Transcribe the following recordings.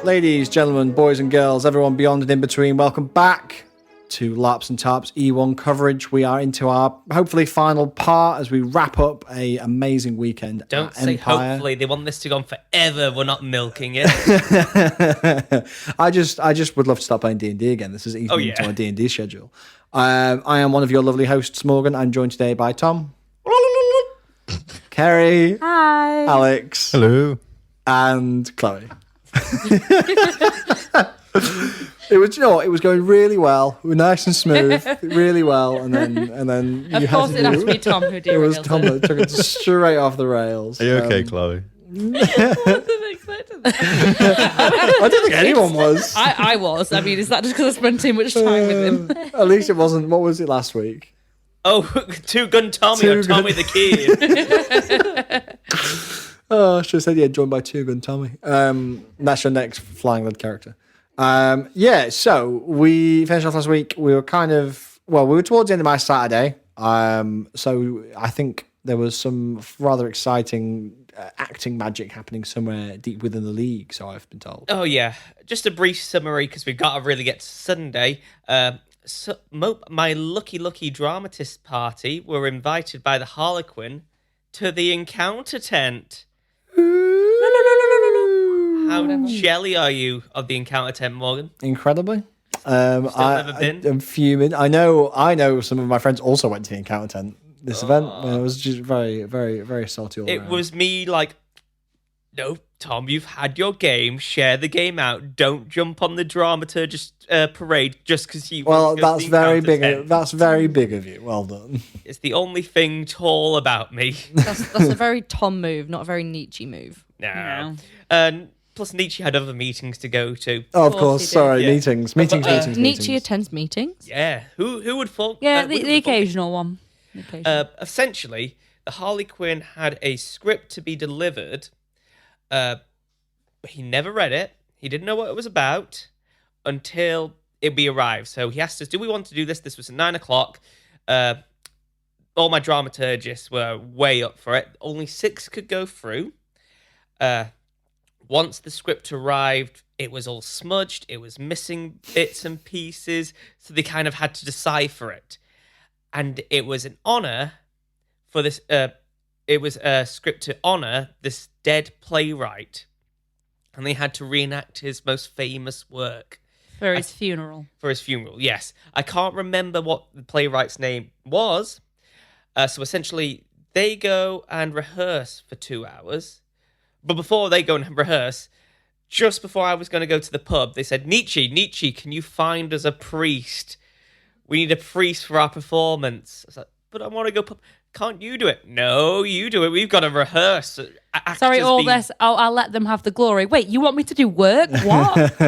Ladies, gentlemen, boys and girls, everyone beyond and in between, welcome back to LARPs and TARPs E1 coverage. We are into our hopefully final part as we wrap up a amazing weekend. Don't at say Empire. hopefully. They want this to go on forever. We're not milking it. I just would love to start playing D&D again. This is eating into my D&D schedule. I am one of your lovely hosts, Morgan. I'm joined today by Tom, Kerry, Hi, Alex, Hello. and Chloe. It was, it was going really well. We were nice and smooth, really well, and then of course it has to be Tom who It derailed was Tom that took it straight off the rails. Are you okay, Chloe? I wasn't expecting that. I don't think anyone was. I was. I mean, is that just because I spent too much time with him? At least it wasn't. What was it last week? Oh, Two Gun Tommy or Tommy the Kid. Oh, I should have said joined by Two Gun Tommy. That's your next flying lead character. So we finished off last week. We were we were towards the end of my Saturday. So I think there was some rather exciting acting magic happening somewhere deep within the league, so I've been told. Oh, yeah. Just a brief summary because we've got to really get to Sunday. My lucky dramatist party were invited by the Harlequin to the Encounter tent. How jelly are you of the Encounter tent, Morgan? Incredibly. never been? I'm fuming. I know some of my friends also went to the Encounter tent this event. It was just very, very, very salty all It around. was me like, no, Tom, you've had your game. Share the game out. Don't jump on the dramaturgist parade just because you. Well, want to go to that's the very Encounter big. tent. That's very big of you. Well done. It's the only thing tall about me. That's a very Tom move, not a very Nietzsche move. No. And plus, Nietzsche had other meetings to go to. Oh, of course course. he did. Sorry, Yeah. meetings. Nietzsche meetings. attends meetings. Yeah, who would fall? Yeah, who the would have thought- occasional one. The occasional. Essentially, the Harlequin had a script to be delivered. But he never read it. He didn't know what it was about until we arrived. So he asked us, do we want to do this? This was at 9:00. All my dramaturgists were way up for it. Only 6 could go through. Once the script arrived, it was all smudged. It was missing bits and pieces. So they kind of had to decipher it. And it was an honor for this. It was a script to honor this dead playwright. And they had to reenact his most famous work. For his funeral. For his funeral, yes. I can't remember what the playwright's name was. So essentially, they go and rehearse for 2 hours. But before they go and rehearse, just before I was going to go to the pub, they said, Nietzsche, can you find us a priest? We need a priest for our performance. I was like, but I want to go pub. Can't you do it? No, you do it. We've got to rehearse. Sorry, this. I'll let them have the glory. Wait, you want me to do work? What?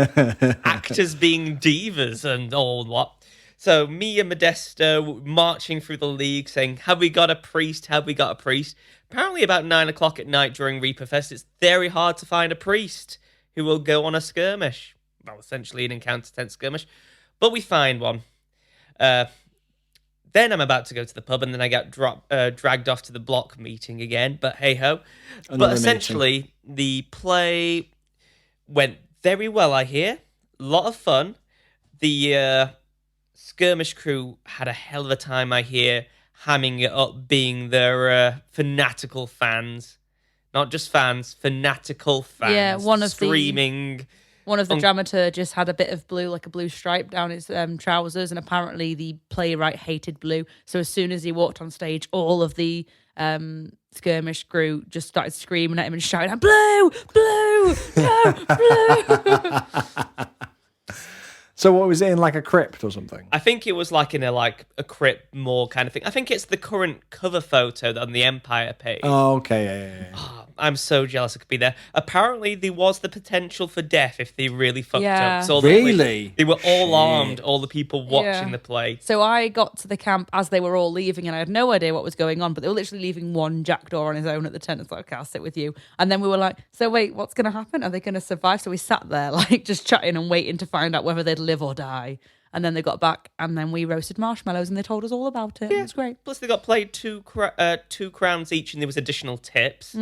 Actors being divas and all what. So me and Modesto marching through the league saying, have we got a priest? Have we got a priest? Apparently about 9:00 at night during Reaper Fest, it's very hard to find a priest who will go on a skirmish. Well, essentially an Encounter tent skirmish. But we find one. Then I'm about to go to the pub and then I got dragged off to the block meeting again. But hey-ho. But essentially, the play went very well, I hear. A lot of fun. The skirmish crew had a hell of a time, I hear, hamming it up, being their fanatical fans. Not just fans, fanatical fans. Yeah, one of screaming. One of the dramaturgists had a bit of blue, like a blue stripe down his trousers, and apparently the playwright hated blue. So as soon as he walked on stage, all of the skirmish crew just started screaming at him and shouting, "Blue, blue, no, blue!" So what was it in, like a crypt or something? I think it was like in a crypt more kind of thing. I think it's the current cover photo on the Empire page. Oh, okay, yeah. Oh, I'm so jealous I could be there. Apparently, there was the potential for death if they really fucked Yeah. up. So Really? They were all Shit. armed, all the people watching Yeah. the play. So I got to the camp as they were all leaving, and I had no idea what was going on, but they were literally leaving one jackdaw on his own at the tent. It's like, okay, I'll sit with you. And then we were like, so wait, what's going to happen? Are they going to survive? So we sat there, like, just chatting and waiting to find out whether they'd live or die. And then they got back, and then we roasted marshmallows, and they told us all about it. It was great. Plus, they got played two crowns each, and there was additional tips.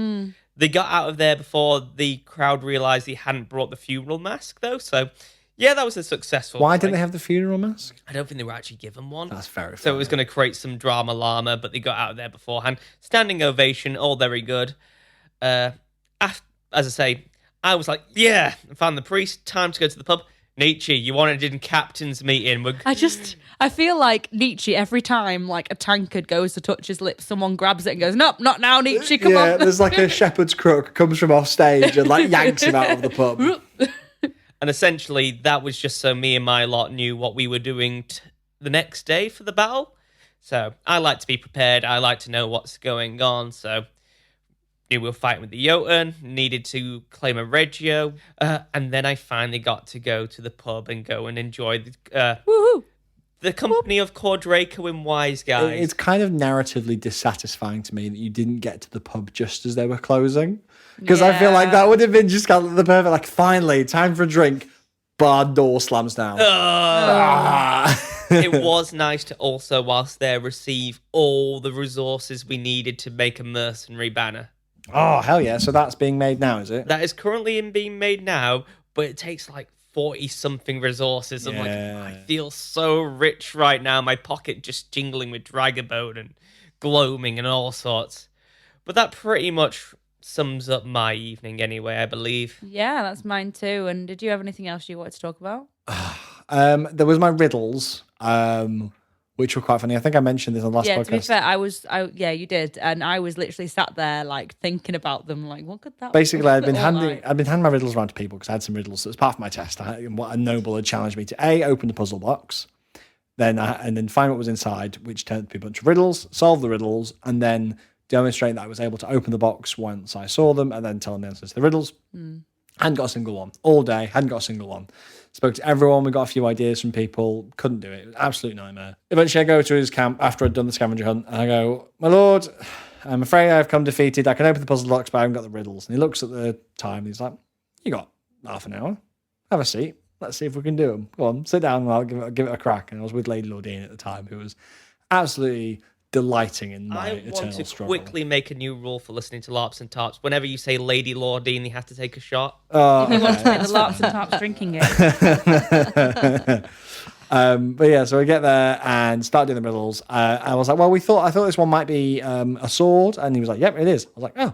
They got out of there before the crowd realised he hadn't brought the funeral mask, though. So, yeah, that was a successful. Why didn't they have the funeral mask? I don't think they were actually given one. That's very So it was going to create some drama llama, but they got out of there beforehand. Standing ovation, all very good. As I say, I was like, yeah, I found the priest. Time to go to the pub. Nietzsche, you wanted in captain's meeting. I feel like Nietzsche, every time like a tankard goes to touch his lips, someone grabs it and goes, nope, not now, Nietzsche, come on. There's like a shepherd's crook comes from off stage and like yanks him out of the pub. And essentially, that was just so me and my lot knew what we were doing the next day for the battle. So I like to be prepared. I like to know what's going on. So we were fighting with the Jotun, needed to claim a Reggio. And then I finally got to go to the pub and go and enjoy the company of Cordraco and Wise Guys. It's kind of narratively dissatisfying to me that you didn't get to the pub just as they were closing. Because I feel like that would have been just kind of the perfect, like, finally, time for a drink, bar door slams down. It was nice to also, whilst there, receive all the resources we needed to make a mercenary banner. Oh, hell yeah. So that's being made now, is it? That is currently being made now, but it takes like 40-something resources. I'm like, I feel so rich right now. My pocket just jingling with Dragobone and gloaming and all sorts. But that pretty much sums up my evening anyway, I believe. Yeah, that's mine too. And did you have anything else you wanted to talk about? There was my riddles, which were quite funny. I think I mentioned this on the last podcast. To be fair, you did, and I was literally sat there like thinking about them, like what could that? Basically, I'd been handing my riddles around to people because I had some riddles. So it was part of my test. What a noble had challenged me to open the puzzle box, and then find what was inside, which turned to be a bunch of riddles, solve the riddles, and then demonstrate that I was able to open the box once I saw them, and then tell them the answers to the riddles. Hadn't got a single one all day. Hadn't got a single one. Spoke to everyone. We got a few ideas from people. Couldn't do it. It was an absolute nightmare. Eventually, I go to his camp after I'd done the scavenger hunt, and I go, "My lord, I'm afraid I've come defeated. I can open the puzzle box, but I haven't got the riddles." And he looks at the time. And he's like, "You got half an hour. Have a seat. Let's see if we can do them. Go on, sit down, and I'll give it a crack." And I was with Lady Lordine at the time, who was absolutely delighting in my eternal struggle. I want to quickly make a new rule for listening to LARPs and TARPs. Whenever you say Lady Lordine, you have to take a shot. If you want to play the LARPs and TARPs drinking game. But yeah, so we get there and start doing the riddles. I was like, well, I thought this one might be a sword. And he was like, yep, it is. I was like, oh,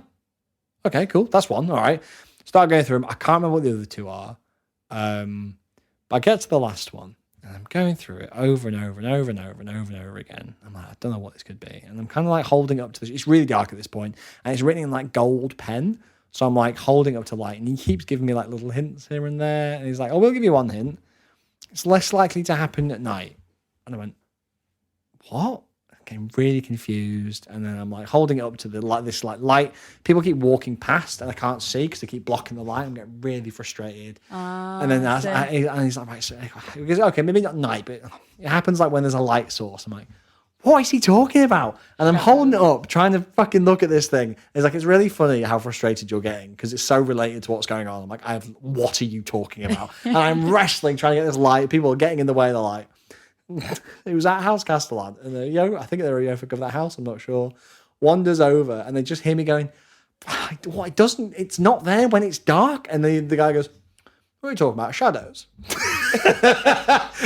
okay, cool. That's one. All right. Start going through them. I can't remember what the other two are. But I get to the last one. And I'm going through it over and over and over and over and over and over again. I'm like, I don't know what this could be. And I'm kind of like holding up to this. It's really dark at this point, and it's written in like gold pen. So I'm like holding up to light, and he keeps giving me like little hints here and there. And he's like, oh, we'll give you one hint. It's less likely to happen at night. And I went, what? I became really confused. And then I'm like holding it up to the this light. People keep walking past, and I can't see because they keep blocking the light. I'm getting really frustrated. And then and he's like, right, so, he goes, okay, maybe not night, but it happens like when there's a light source. I'm like, what is he talking about? And I'm holding it up, trying to fucking look at this thing. It's like, it's really funny how frustrated you're getting because it's so related to what's going on. I'm like, what are you talking about? And I'm wrestling, trying to get this light. People are getting in the way of the light. It was at House Castellan, and I think they're a Yofik of that house, I'm not sure, wanders over, and they just hear me going, what, it's not there when it's dark. And the guy goes, what are you talking about? Shadows.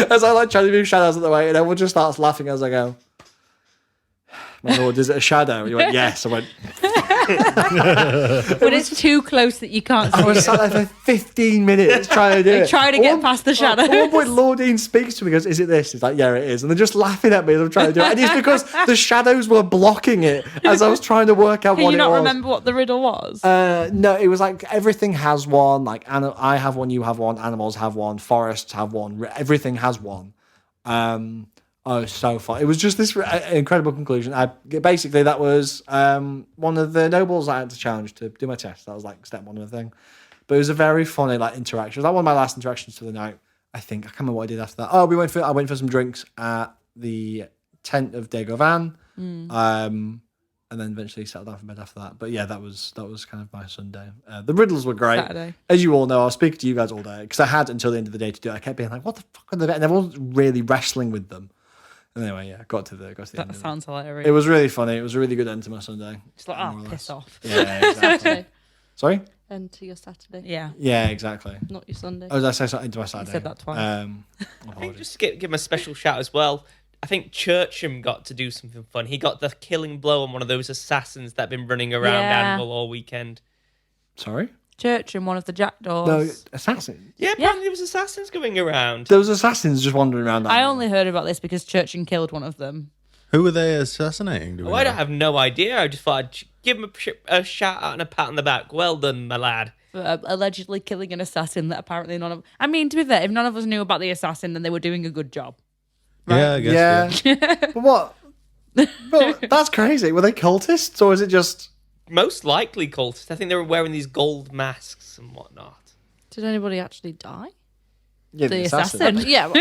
As I like trying to move shadows out the way, and everyone just starts laughing as I go, my lord, is it a shadow? He went, yes. I went, When it's too close that you can't see I was it. sat there for 15 minutes trying to do it. Trying to get past the shadows. At one point, Lordine speaks to me and goes, is it this? He's like, yeah, it is. And they're just laughing at me as I'm trying to do it. And it's because the shadows were blocking it as I was trying to work out Can what you it not was. remember what the riddle was? No, it was like everything has one. Like I have one, you have one, animals have one, forests have one, everything has one. Oh, so fun. It was just this incredible conclusion. Basically, that was one of the nobles I had to challenge to do my test. That was like step one of the thing. But it was a very funny like interaction. It was like one of my last interactions for the night, I think. I can't remember what I did after that. Oh, I went for some drinks at the tent of Degovan. And then eventually settled down for bed after that. But yeah, that was kind of my Sunday. The riddles were great. Saturday. As you all know, I was speaking to you guys all day because I had until the end of the day to do it. I kept being like, what the fuck are they? And everyone was really wrestling with them. Anyway, yeah, got to the end. That sounds hilarious. It was really funny. It was a really good end to my Sunday. It's like, piss off. Yeah, exactly. Sorry? End to your Saturday, Yeah. Yeah, exactly. not your Sunday. Oh, did I say something into my Saturday? said that twice. I think Apologies. just to give him a special shout as well. I think Churcham got to do something fun. He got the killing blow on one of those assassins that have been running around Yeah. Anvil all weekend. Sorry? Church in one of the jackdaws. No, assassins. Yeah, apparently there was assassins going around. There was assassins just wandering around. I only heard about this because Churchill killed one of them. Who were they assassinating? Oh, I don't have no idea. I just thought I'd give him a shout out and a pat on the back. Well done, my lad. For allegedly killing an assassin that apparently none of... I mean, to be fair, if none of us knew about the assassin, then they were doing a good job. Yeah, I guess. Yeah. But what? But that's crazy. Were they cultists or is it just... Most likely cultists. I think they were wearing these gold masks and whatnot. Did anybody actually die? Yeah, The assassin. Yeah.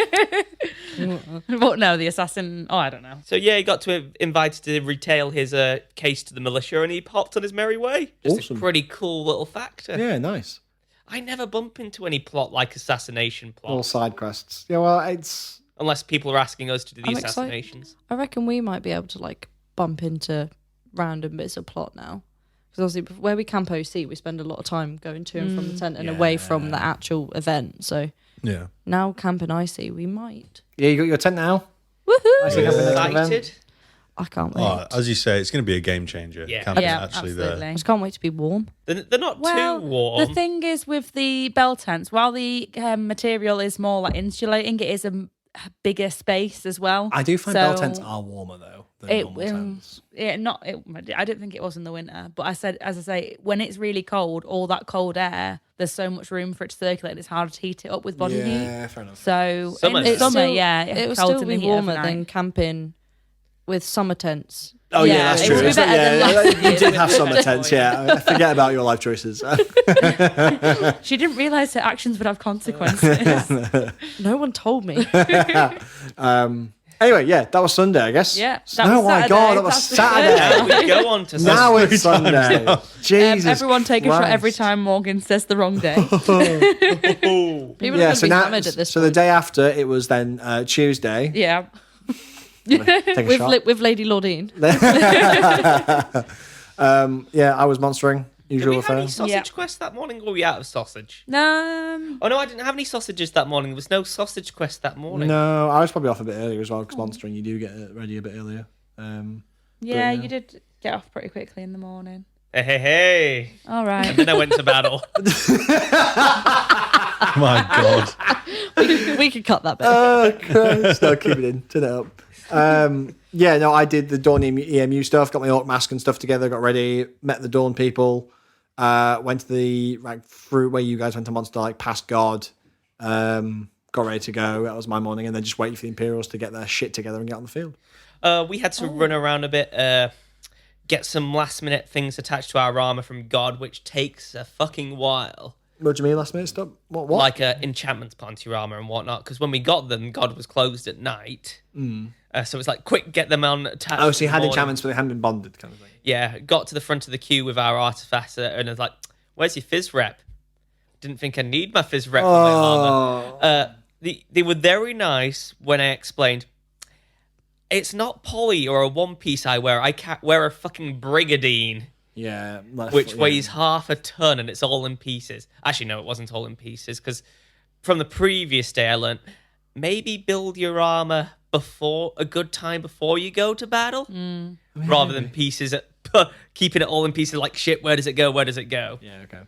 But no, the assassin... Oh, I don't know. So yeah, he got to invited to retail his case to the militia, and he popped on his merry way. Just Awesome. a pretty cool little factor. Yeah, nice. I never bump into any plot like assassination All plots, side quests. Yeah, well, it's... unless people are asking us to do the I'm excited. assassinations. I reckon we might be able to like bump into random bits of plot now. Because obviously, where we camp OC, we spend a lot of time going to and from the tent and away from the actual event. So Yeah. now camping IC, we might. Yeah, you got your tent now? Woohoo! I see camping next event. Excited? I can't wait. Oh, as you say, it's going to be a game changer. Yeah. Camping Yeah, actually absolutely. I just can't wait to be warm. They're not Well, too warm. the thing is with the bell tents, while the material is more like insulating, it is a bigger space as well. I do find So bell tents are warmer, though, than It, normal tents. I don't think it was in the winter, but as I say, when it's really cold, all that cold air, there's so much room for it to circulate. And it's harder to heat it up with body heat. Yeah, fair enough. So Summer in then. summer, still- yeah, it will holds still in be the heat warmer overnight. than camping with summer tents. Oh, yeah, Yeah, that's it true. would be It's not- better than yeah, last you year did with have the summer winter tents, oil. yeah. Forget about your life choices. She didn't realise her actions would have consequences. No one told me. Anyway, yeah, that was Sunday, I guess. Yeah, that Oh was my Saturday. God, that was That's the Saturday. Now we go on to Now Saturday. it's Sunday. Jesus Everyone take a shot every Christ. time Morgan says the wrong day. People Yeah, are going to so be now, hammered at this so the point. day after, it was then Tuesday. Yeah. Take a with, shot. with Lady Lordine. Yeah, I was monstering. Did Usual we have any affair. sausage Yeah. quest that morning, or were we out of sausage? No. Oh no, I didn't have any sausages that morning. There was no sausage quest that morning. No, I was probably off a bit earlier as well because monstering, you do get it ready a bit earlier. Yeah, yeah. you did get off pretty quickly in the morning. Hey. All right. Then I went to battle. My God. We could cut that bit. Oh, Christ. No, keep it in. Turn it up. Yeah, no, I did the Dawn EMU stuff, got my Orc mask and stuff together, got ready, met the Dawn people, went to the, through where you guys went to Monster, past God, got ready to go. That was my morning, and then just waiting for the Imperials to get their shit together and get on the field. We had to run around a bit, get some last minute things attached to our armor from God, which takes a fucking while. What do you mean last minute stuff? What? Like enchantments put onto your armor and whatnot. Because when we got them, God was closed at night. So it's like, quick, get them on attached. Oh, so you in the had morning. enchantments, but they hadn't been bonded, kind of thing. Yeah, got to the front of the queue with our artifact, and I was like, "Where's your fizz rep?" Didn't think I need my fizz rep for my armor. They were very nice when I explained. It's not poly or a one piece I wear. I wear a fucking brigadine, Yeah. which weighs half a ton, and it's all in pieces. Actually, no, it wasn't all in pieces because from the previous day I learned maybe build your armor before a good time before you go to battle, rather than pieces. Keeping it all in pieces like shit. Where does it go? Where does it go? Yeah, okay.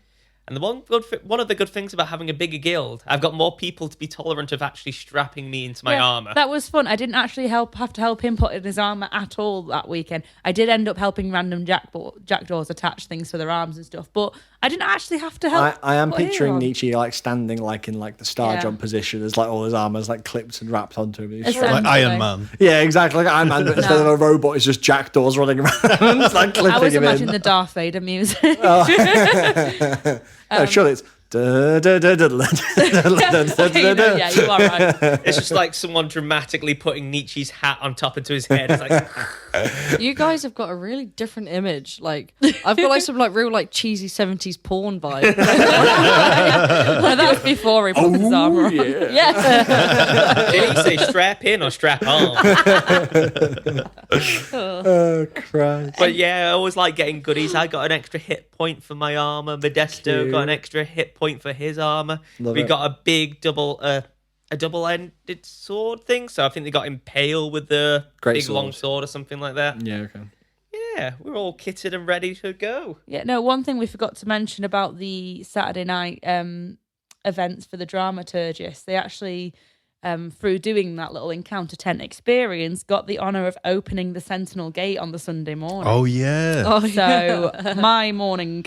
And the one of the good things about having a bigger guild, I've got more people to be tolerant of actually strapping me into my Yeah, armor. That was fun. I didn't actually have to help him put in his armor at all that weekend. I did end up helping random jackdaws attach things to their arms and stuff, but I didn't actually have to help. I am put his picturing on. Nietzsche standing in the star Yeah. jump position as all his armor's clipped and wrapped onto him. He's Essentially. Like Iron Man. yeah, exactly like Iron Man, but instead of a robot, it's just jackdaws running around, clipping I was him imagining in. the Darth Vader music. Surely it's. Yeah, you are right. It's just like someone dramatically putting Nietzsche's hat on top into his head. It's like, You guys have got a really different image. Like I've got like some like real like cheesy 70s porn vibe. And that's before he put his armor on. Yeah. Did he say strap in or strap on? Oh, Christ. But yeah, I always like getting goodies. I got an extra hit point for my armor. Modesto Cute. got an extra hit point for his armor. Love We it. got a big double-ended sword thing. So I think they got impaled with the Great big long sword. sword or something like that. Yeah, okay. Yeah, we're all kitted and ready to go. Yeah, no, one thing we forgot to mention about the Saturday night events for the dramaturgists, they actually, through doing that little encounter tent experience, got the honour of opening the Sentinel Gate on the Sunday morning. Oh yeah. Oh, So my morning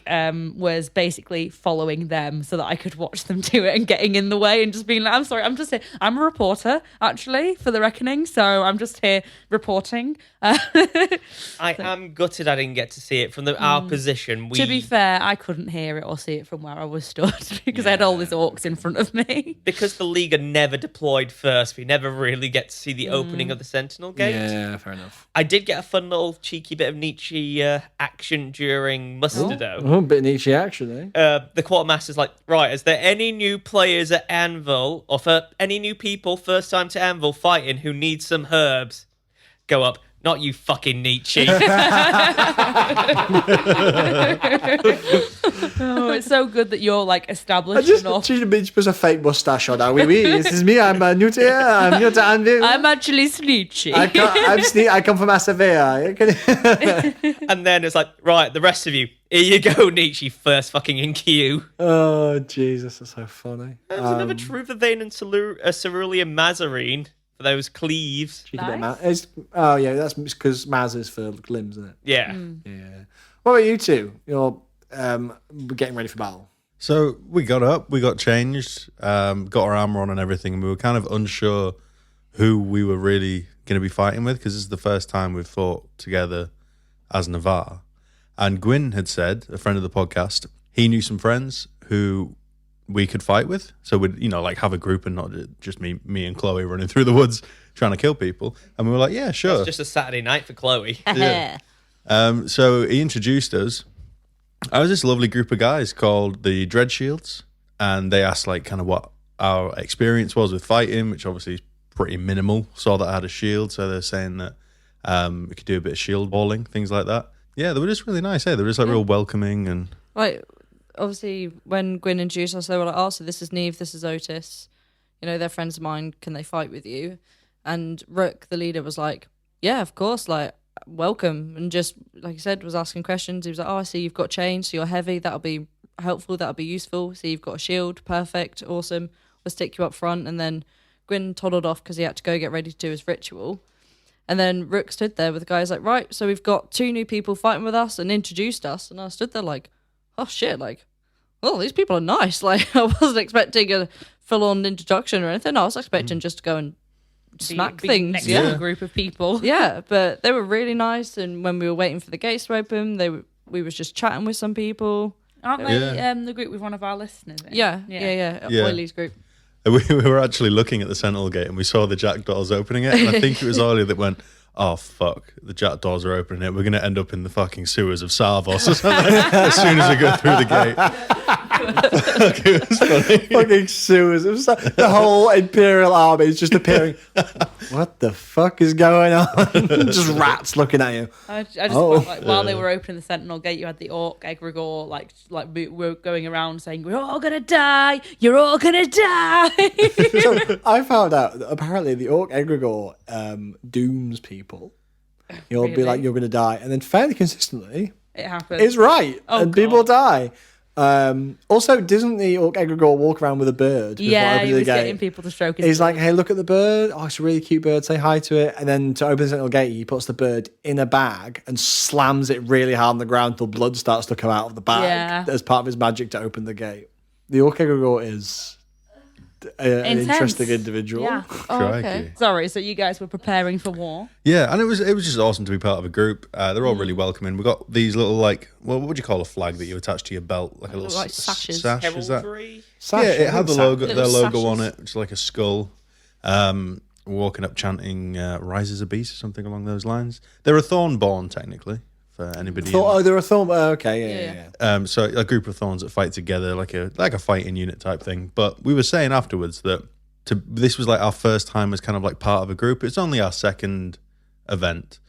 was basically following them so that I could watch them do it and getting in the way and just being like, I'm sorry, I'm just here. I'm a reporter, actually, for The Reckoning, so I'm just here reporting. I am gutted I didn't get to see it from our position. To be fair, I couldn't hear it or see it from where I was stood because I had all these orcs in front of me. because the League are never deployed first, we never really get to see the opening of the Sentinel Gate. Yeah, fair enough. I did get a fun little cheeky bit of Nietzsche action during Mustardo. Oh, a bit of Nietzsche action, eh? The quartermaster's like, right, is there any new players at Anvil, or for any new people first time to Anvil fighting who need some herbs? Go up. Not you fucking Nietzsche. Oh, it's so good that you're like I established just enough. she's a bitch puts a fake mustache on. Oui, this is me. I'm new to here. I'm new to Anvil. I'm actually Sneechy. I come from Asavea. And then it's like, right, the rest of you, here you go, Nietzsche, first fucking in queue. Oh, Jesus, that's so funny. There's another Truthavain and Cerulean Mazarine for those cleaves. Cheeky bit of Nice. oh, yeah, that's because Maz is for limbs, isn't it? Yeah. Yeah. What about you two? You're getting ready for battle. So we got up, we got changed, got our armor on and everything, and we were kind of unsure who we were really going to be fighting with because this is the first time we've fought together as Navarre. And Gwyn had said, a friend of the podcast, he knew some friends who we could fight with. So we'd, like have a group and not just me and Chloe running through the woods trying to kill people. And we were like, yeah, sure. It's just a Saturday night for Chloe. Yeah. So he introduced us. I was this lovely group of guys called the Dread Shields, and they asked like kind of what our experience was with fighting, which obviously is pretty minimal. Saw that I had a shield, so they're saying that we could do a bit of shield balling, things like that. Yeah, they were just really nice. They were just like real welcoming and Like, obviously, when Gwyn introduced us, they were like, oh, so this is Neve, this is Otis. They're friends of mine. Can they fight with you? And Rook, the leader, was like, yeah, of course, like, welcome. And just, like you said, was asking questions. He was like, oh, I see you've got chains, so you're heavy. That'll be helpful. That'll be useful. See, you've got a shield. Perfect. Awesome. We'll stick you up front. And then Gwyn toddled off because he had to go get ready to do his ritual. And then Rook stood there with the guys like, right, so we've got 2 new people fighting with us and introduced us. And I stood there like, oh, shit, like, oh, these people are nice. Like, I wasn't expecting a full-on introduction or anything. I was expecting just to go and smack Be things. next Yeah. to a group of people. Yeah, but they were really nice. And when we were waiting for the gates to open, we was just chatting with some people. Aren't they Yeah. the group with one of our listeners? Yeah. Yeah. Oiley's group. we were actually looking at the Sentinel Gate and we saw the jackdaws opening it. And I think it was Ollie that went, oh, fuck, the jackdaws are opening it. We're going to end up in the fucking sewers of Sarvos or something as soon as we go through the gate. It was funny. Fucking sewers. It was like the whole Imperial army is just appearing. What the fuck is going on? Just rats looking at you. I just Oh. felt like while they were opening the Sentinel Gate, you had the Orc egregore like we were going around saying, "We're all gonna die. You're all gonna die." So I found out that apparently the Orc Egregore dooms people. You'll be Really? like, you're going to die. And then fairly consistently, It happened. it's right. Oh, and people God. die. Also, doesn't the Orc Egregore walk around with a bird before Yeah, opening he the was gate? getting people to stroke his. He's like, hey, look at the bird. Oh, it's a really cute bird. Say hi to it. And then to open the Sentinel Gate, he puts the bird in a bag and slams it really hard on the ground till blood starts to come out of the bag Yeah. as part of his magic to open the gate. The Orc Egregore is an Intense. interesting individual. Yeah. Oh, okay. Crikey. Sorry, so you guys were preparing for war. Yeah, and it was just awesome to be part of a group. They're all really welcoming. We got these little what would you call a flag that you attach to your belt, like a little Like sashes. sash? Is that? Heraldry. Sash, Yeah, it had the logo, Little their logo on sashes. it, which is like a skull. walking up chanting "Rise as a Beast" or something along those lines. They're a Thornborn, technically, for anybody. Oh, they're a thorn. Okay, yeah. So a group of Thorns that fight together, like a fighting unit type thing. But we were saying afterwards that this was like our first time as kind of like part of a group. It's only our second event.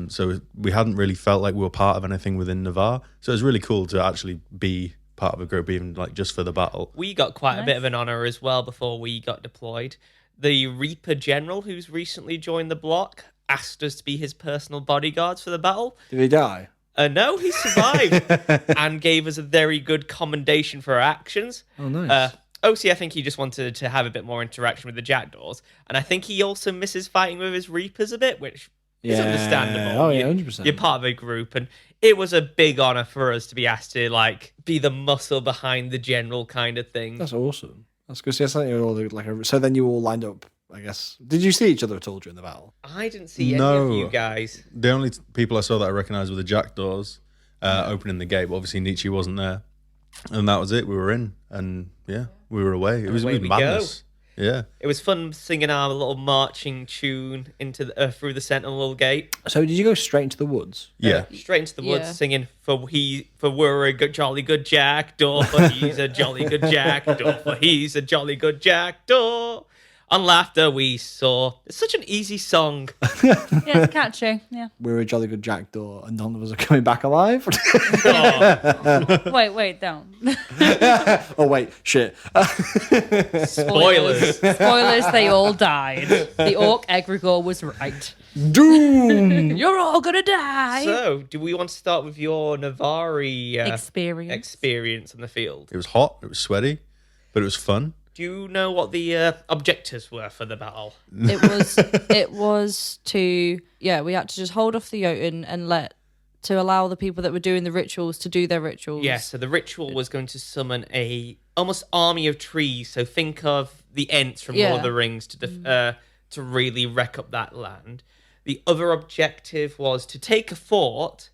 So we hadn't really felt like we were part of anything within Navarre. So it was really cool to actually be part of a group, even like just for the battle. We got quite a bit of an honor as well before we got deployed. The Reaper General, who's recently joined the block, asked us to be his personal bodyguards for the battle. Did he die? No, he survived and gave us a very good commendation for our actions. Oh, nice. OC, I think he just wanted to have a bit more interaction with the Jackdaws. And I think he also misses fighting with his Reapers a bit, which is understandable. Oh, yeah, 100%. You're part of a group, and it was a big honor for us to be asked to like be the muscle behind the general kind of thing. That's awesome. That's good. So, you all like so then you all lined up, I guess. Did you see each other at all during the battle? I didn't see any No. of you guys. The only people I saw that I recognised were the Jackdaws opening the gate. But obviously, Nietzsche wasn't there. And that was it. We were in. And yeah, we were away. It was away we madness. Yeah. It was fun singing our little marching tune into through the Sentinel Gate. So did you go straight into the woods? Yeah. Straight into the woods, Yeah. singing for we're a good, jolly good jackdaw, for he's a jolly good jackdaw, for he's a jolly good jackdaw. On laughter we saw. It's such an easy song. Yeah, it's catchy. Yeah. We were a jolly good jackdaw and none of us are coming back alive. Wait, don't. Oh, wait, shit. Spoilers. Spoilers, they all died. The orc egregore was right. Doom! You're all gonna die. So, do we want to start with your Navari Experience. in the field? It was hot. It was sweaty. But it was fun. Do you know what the objectives were for the battle? It was to we had to just hold off the Jotun and allow the people that were doing the rituals to do their rituals. Yeah, so the ritual was going to summon a almost army of trees. So think of the Ents from Lord of the Rings to really wreck up that land. The other objective was to take a fort,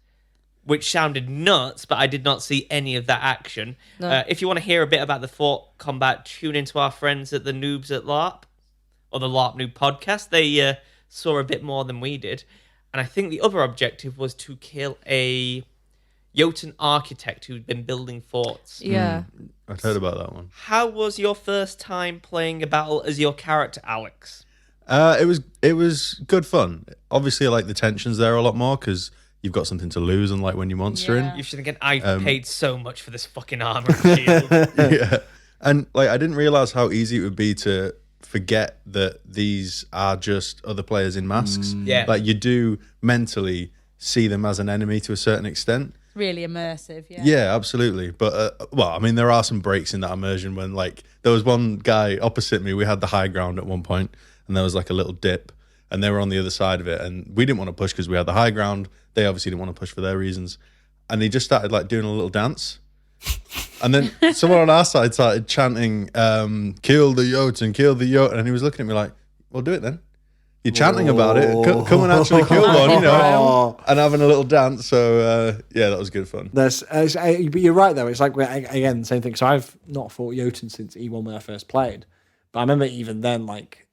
which sounded nuts, but I did not see any of that action. No. If you want to hear a bit about the fort combat, tune into our friends at the Noobs at LARP, or the LARP Noob podcast. They saw a bit more than we did. And I think the other objective was to kill a Jotun architect who'd been building forts. Yeah. I'd heard about that one. How was your first time playing a battle as your character, Alex? It was good fun. Obviously, like the tensions there a lot more because you've got something to lose, unlike when you're monstering. You should think, I've paid so much for this fucking armor and shield. Yeah. And like I didn't realize how easy it would be to forget that these are just other players in masks. Yeah. Like you do mentally see them as an enemy to a certain extent. Really immersive. Yeah. Yeah, absolutely. But well, I mean, there are some breaks in that immersion when like there was one guy opposite me. We had the high ground at one point, and there was like a little dip, and they were on the other side of it, and we didn't want to push because we had the high ground. They obviously didn't want to push for their reasons, and they just started like doing a little dance. And then someone on our side started chanting, kill the Jotun, kill the Jotun. And he was looking at me like, well, do it then. You're chanting about it. Come and actually kill one, you know, and having a little dance. So, yeah, that was good fun. But you're right, though. It's like, again, same thing. So I've not fought Jotun since E1 when I first played. But I remember even then, like,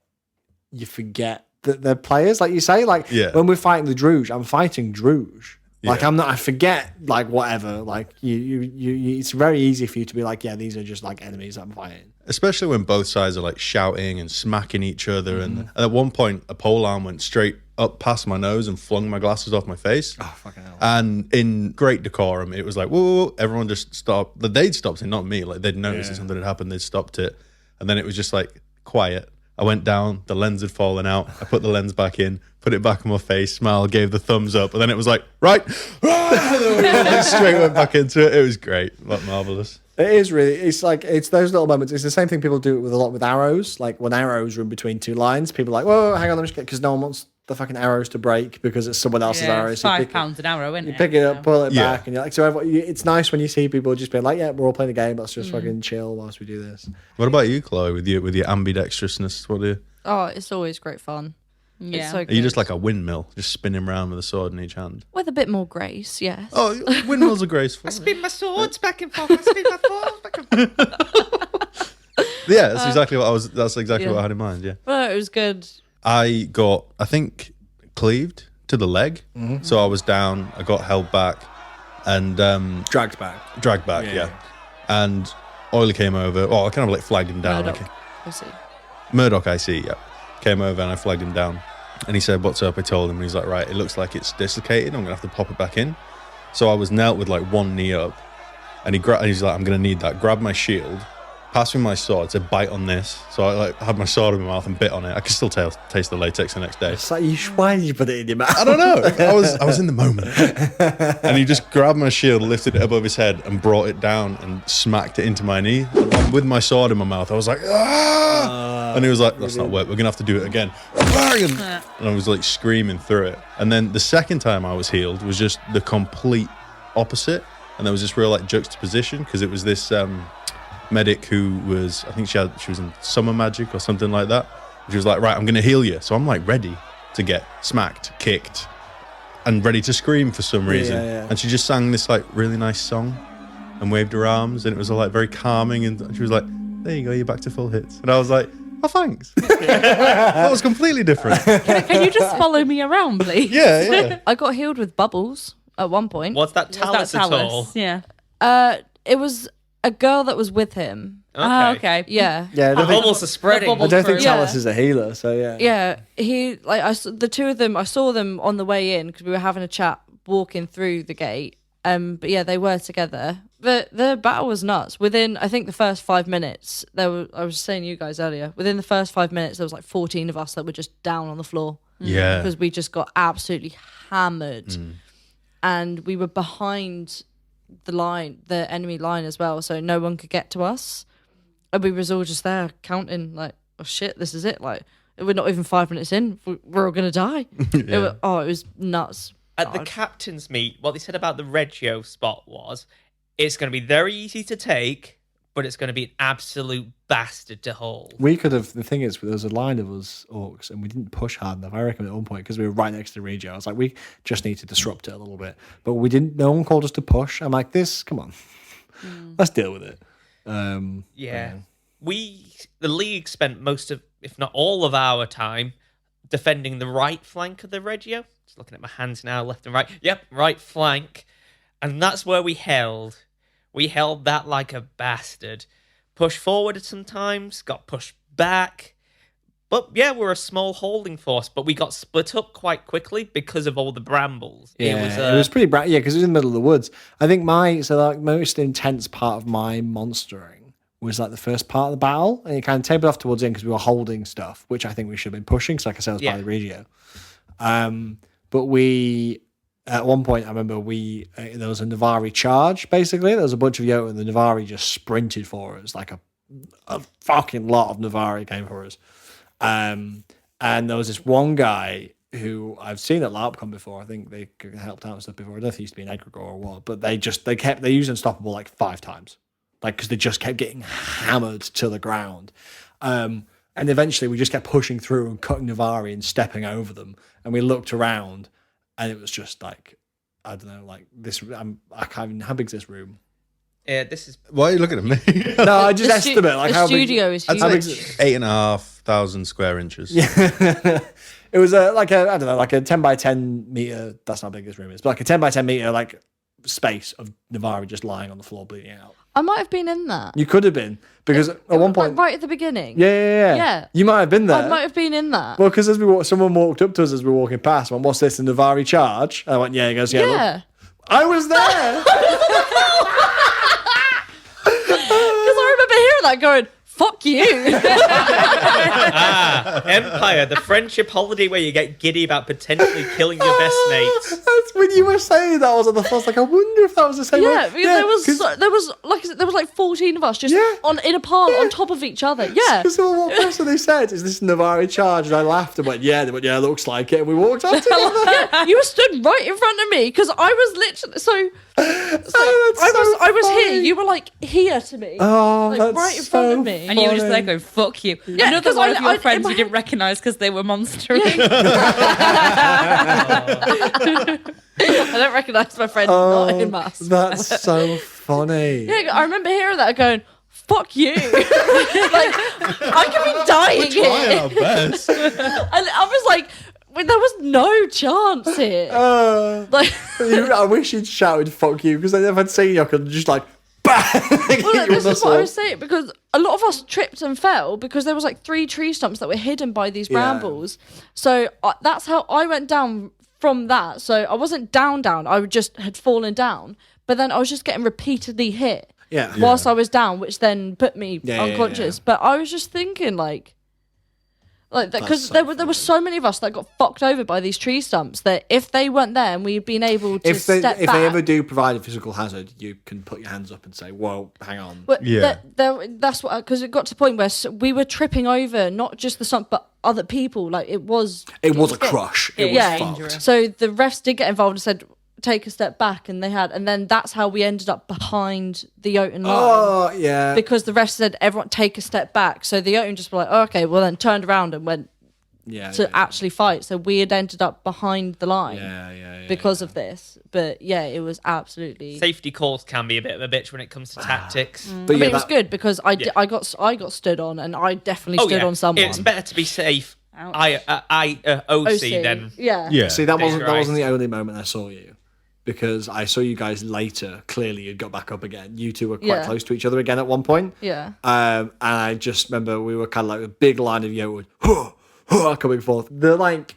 you forget that they're players, like you say. Like, when we're fighting the Druge, I'm fighting Druge. Like I forget like whatever. Like you, it's very easy for you to be like, yeah, these are just like enemies that I'm fighting. Especially when both sides are like shouting and smacking each other. And at one point, a polearm went straight up past my nose and flung my glasses off my face. Oh fucking hell! And in great decorum, it was like, whoa, whoa, whoa. Everyone just stopped. They'd stopped it, not me. Like they'd noticed that something had happened. They'd stopped it, and then it was just like quiet. I went down, the lens had fallen out. I put the lens back in, put it back on my face, smiled, gave the thumbs up, and then it was like, right, straight went back into it. It was great, like marvelous. It is really. It's like it's those little moments. It's the same thing people do with a lot with arrows. Like when arrows are in between two lines, people are like, whoa, hang on, let me just get, because no one wants the fucking arrows to break because it's someone else's arrows. So £5 an arrow, isn't it? You pick it up, pull it back, and you're like, so it's nice when you see people just being like, yeah, we're all playing a game. Let's just fucking chill whilst we do this. What about you, Chloe, with your ambidextrousness? What do you? Oh, it's always great fun. Yeah. It's so Are you just like a windmill, just spinning around with a sword in each hand? with a bit more grace, yes. Oh, windmills are graceful. Spin my swords back and forth. I spin my swords back and forth. Yeah, that's exactly what I was. That's exactly what I had in mind. Yeah. Well, it was good. I got, I think, cleaved to the leg. So I was down, I got held back and Dragged back. dragged back, yeah. And Oiler came over. Oh, I kind of like flagged him down. Murdoch. Like, I see. Murdoch, I see, yeah. Came over and I flagged him down. And he said, what's up? I told him. And he's like, right, it looks like it's dislocated. I'm going to have to pop it back in. So I was knelt with like one knee up. And he's like, I'm going to need that. Grabbed my shield, passed me my sword, said, bite on this. So I like had my sword in my mouth and bit on it. I could still taste the latex the next day. It's like, why did you put it in your mouth? I don't know. I was in the moment. And he just grabbed my shield, lifted it above his head, and brought it down and smacked it into my knee. And with my sword in my mouth, I was like, ah! And he was like, that's not work. We're going to have to do it again. And I was like screaming through it. And then the second time I was healed was just the complete opposite. And there was this real like juxtaposition because it was this medic who was, I think she was in summer magic or something like that. She was like, right, I'm going to heal you. So I'm like ready to get smacked, kicked, and ready to scream for some reason. Yeah. And she just sang this like really nice song and waved her arms, and it was all like very calming. And she was like, there you go, you're back to full hits. And I was like, oh, thanks. That was completely different. Can you just follow me around, please? Yeah. I got healed with bubbles at one point. What's that Was talus that at all? Talus? Yeah. It was a girl that was with him. Oh, okay. Yeah. Yeah, I don't think, Bubbles are spreading. bubble- I don't think Yeah. Talus is a healer, so yeah. Yeah, he like the two of them. I saw them on the way in because we were having a chat walking through the gate. But yeah, they were together. The battle was nuts. Within I think the first 5 minutes, I was saying to you guys earlier. Within the first 5 minutes, there was like 14 of us that were just down on the floor Yeah. because we just got absolutely hammered, and we were behind the enemy line as well, so no one could get to us. And we was all just there counting, like, oh shit, this is it. Like, we're not even 5 minutes in, we're all gonna die. It was nuts. At the captain's meet, what they said about the Reggio spot was, it's going to be very easy to take, but it's going to be an absolute bastard to hold. We could have, the thing is, there was a line of us orcs and we didn't push hard enough. I reckon at one point, because we were right next to the Regio, I was like, we just need to disrupt it a little bit. But we didn't, no one called us to push. I'm like, come on, let's deal with it. Yeah. The league spent most of, if not all of our time defending the right flank of the Reggio. Just looking at my hands now, left and right. Yep, right flank. And that's where we held. We held that like a bastard. Pushed forward sometimes, got pushed back. But yeah, we're a small holding force, but we got split up quite quickly because of all the brambles. Yeah, it was pretty bright. Yeah, because it was in the middle of the woods. I think most intense part of my monstering was like the first part of the battle, and it kind of tapered off towards the end because we were holding stuff, which I think we should have been pushing. So like I said, I was by the Regio. But we, at one point, I remember there was a Navari charge. Basically, there was a bunch of Yoda, and the Navari just sprinted for us like a fucking lot of Navari came for us. And there was this one guy who I've seen at LARPCon before. I think they helped out and stuff before. I don't know if he used to be an egregore or what, but they used Unstoppable like 5 times, like because they just kept getting hammered to the ground. And eventually we just kept pushing through and cutting Navari and stepping over them. And we looked around, and it was just like, I don't know, like this. I can't even. How big's this room? Yeah, this is. Why are you looking at me? No, I just estimate like the how studio is I'd huge. say 8,500 square inches. Yeah. It was like a 10 by 10 meter. That's not how big this room is, but like a 10 by 10 meter like space of Navari just lying on the floor bleeding out. I might have been in that. You could have been, because at one point, Like right at the beginning. yeah, you might have been there. I might have been in that. Well, because someone walked up to us as we were walking past. Went, "What's this? A Navari charge?" And I went, "Yeah." He goes, "Yeah." Look. Yeah. I was there. Because I remember hearing that going, fuck you. Empire, the friendship holiday where you get giddy about potentially killing your best mates. That's when you were saying that. I was on the phone. I was like, I wonder if that was the same. Yeah, one. because there was like I said, there was like 14 of us just in a pile on top of each other. Yeah. Because someone walked past and they said, "Is this Navari charge?" And I laughed and went, "Yeah." They went, "Yeah, looks like it." And we walked up together. Yeah, you were stood right in front of me because I was literally I was here. funny. You were like here to me. Oh, Like, that's right in so front of me. And you were just funny. there going, fuck you. Yeah, Another 'cause one of your in friends my you didn't head- recognise because they were monstering. I don't recognise my friend not in mass. That's so funny. Yeah, I remember hearing that going, fuck you. Like, I could be dying Trying here. our best. And I was like, there was no chance here. Like, I wish you'd shouted "fuck you" because if I'd seen you, I could just like bang. well, this is what I was saying, because a lot of us tripped and fell because there was like 3 tree stumps that were hidden by these Yeah. brambles. So that's how I went down from that. So I wasn't down, I just had fallen down, but then I was just getting repeatedly hit Yeah. whilst I was down, which then put me Yeah, yeah, unconscious. yeah. But I was just thinking like that, because so there were so many of us that got fucked over by these tree stumps that if they weren't there and we'd been able to If they step if back, they ever do provide a physical hazard, you can put your hands up and say, "Whoa, hang on." But Yeah. that's what, because it got to the point where we were tripping over not just the stump but other people. Like it was It was a crush. It was yeah. fucked. So the refs did get involved and said, take a step back, and then that's how we ended up behind the Oten line. Oh yeah. Because the refs said, everyone take a step back. So the Oten just were like, oh, okay, well then turned around and went yeah. to yeah, actually fight. So we had ended up behind the line yeah, because of this. But yeah, it was absolutely. Safety calls can be a bit of a bitch when it comes to tactics. But I yeah, mean, it was that- good because I Yeah. got stood on, and I definitely stood on someone. It's better to be safe. Ouch. OC than yeah. Yeah. See, that wasn't Christ. the only moment I saw you, because I saw you guys later. Clearly, you'd got back up again. You two were quite Yeah. close to each other again at one point. Yeah. And I just remember we were kind of like a big line of Yoda coming forth. The like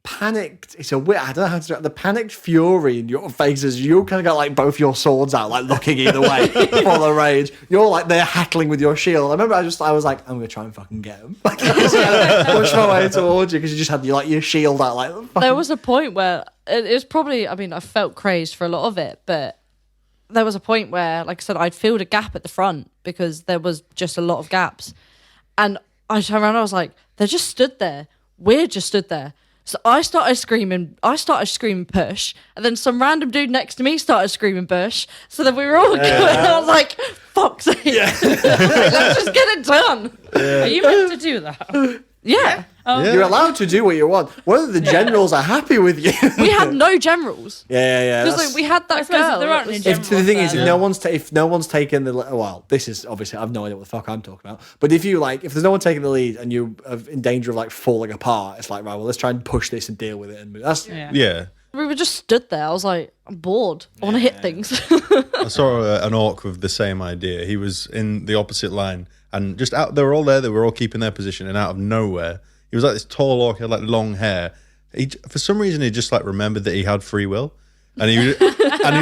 panicked. It's a weird. I don't know how to describe the panicked fury in your faces. You kind of got like both your swords out, like looking either way for the rage. You're like they're hackling with your shield. I remember I was like, I'm gonna try and fucking get him. Like, I was gonna push my way towards you because you just had your shield out, like fucking There was a point where it was probably, I mean, I felt crazed for a lot of it, but there was a point where, like I said, I'd filled a gap at the front because there was just a lot of gaps. And I turned around and I was like, they're just stood there. We're just stood there. So I started screaming push, and then some random dude next to me started screaming push. So then we were all going, I was like, fuck's sake. Let's just get it done. Are you meant to do that? Yeah. You're allowed to do what you want. Whether the generals are happy with you. We had no generals. yeah. Because that's- like, we had that suppose girl. there aren't that was- any If the thing is, Yeah. if no one's taken the well, this is obviously I've no idea what the fuck I'm talking about. But if there's no one taking the lead and you're in danger of like falling apart, it's like right, well, let's try and push this and deal with it. And that's Yeah. Yeah. We were just stood there. I was like, I'm bored. I want to hit things. I saw an orc with the same idea. He was in the opposite line, and just out, they were all there. They were all keeping their position, and out of nowhere, he was like this tall orc, he had like long hair. For some reason, he just like remembered that he had free will, and he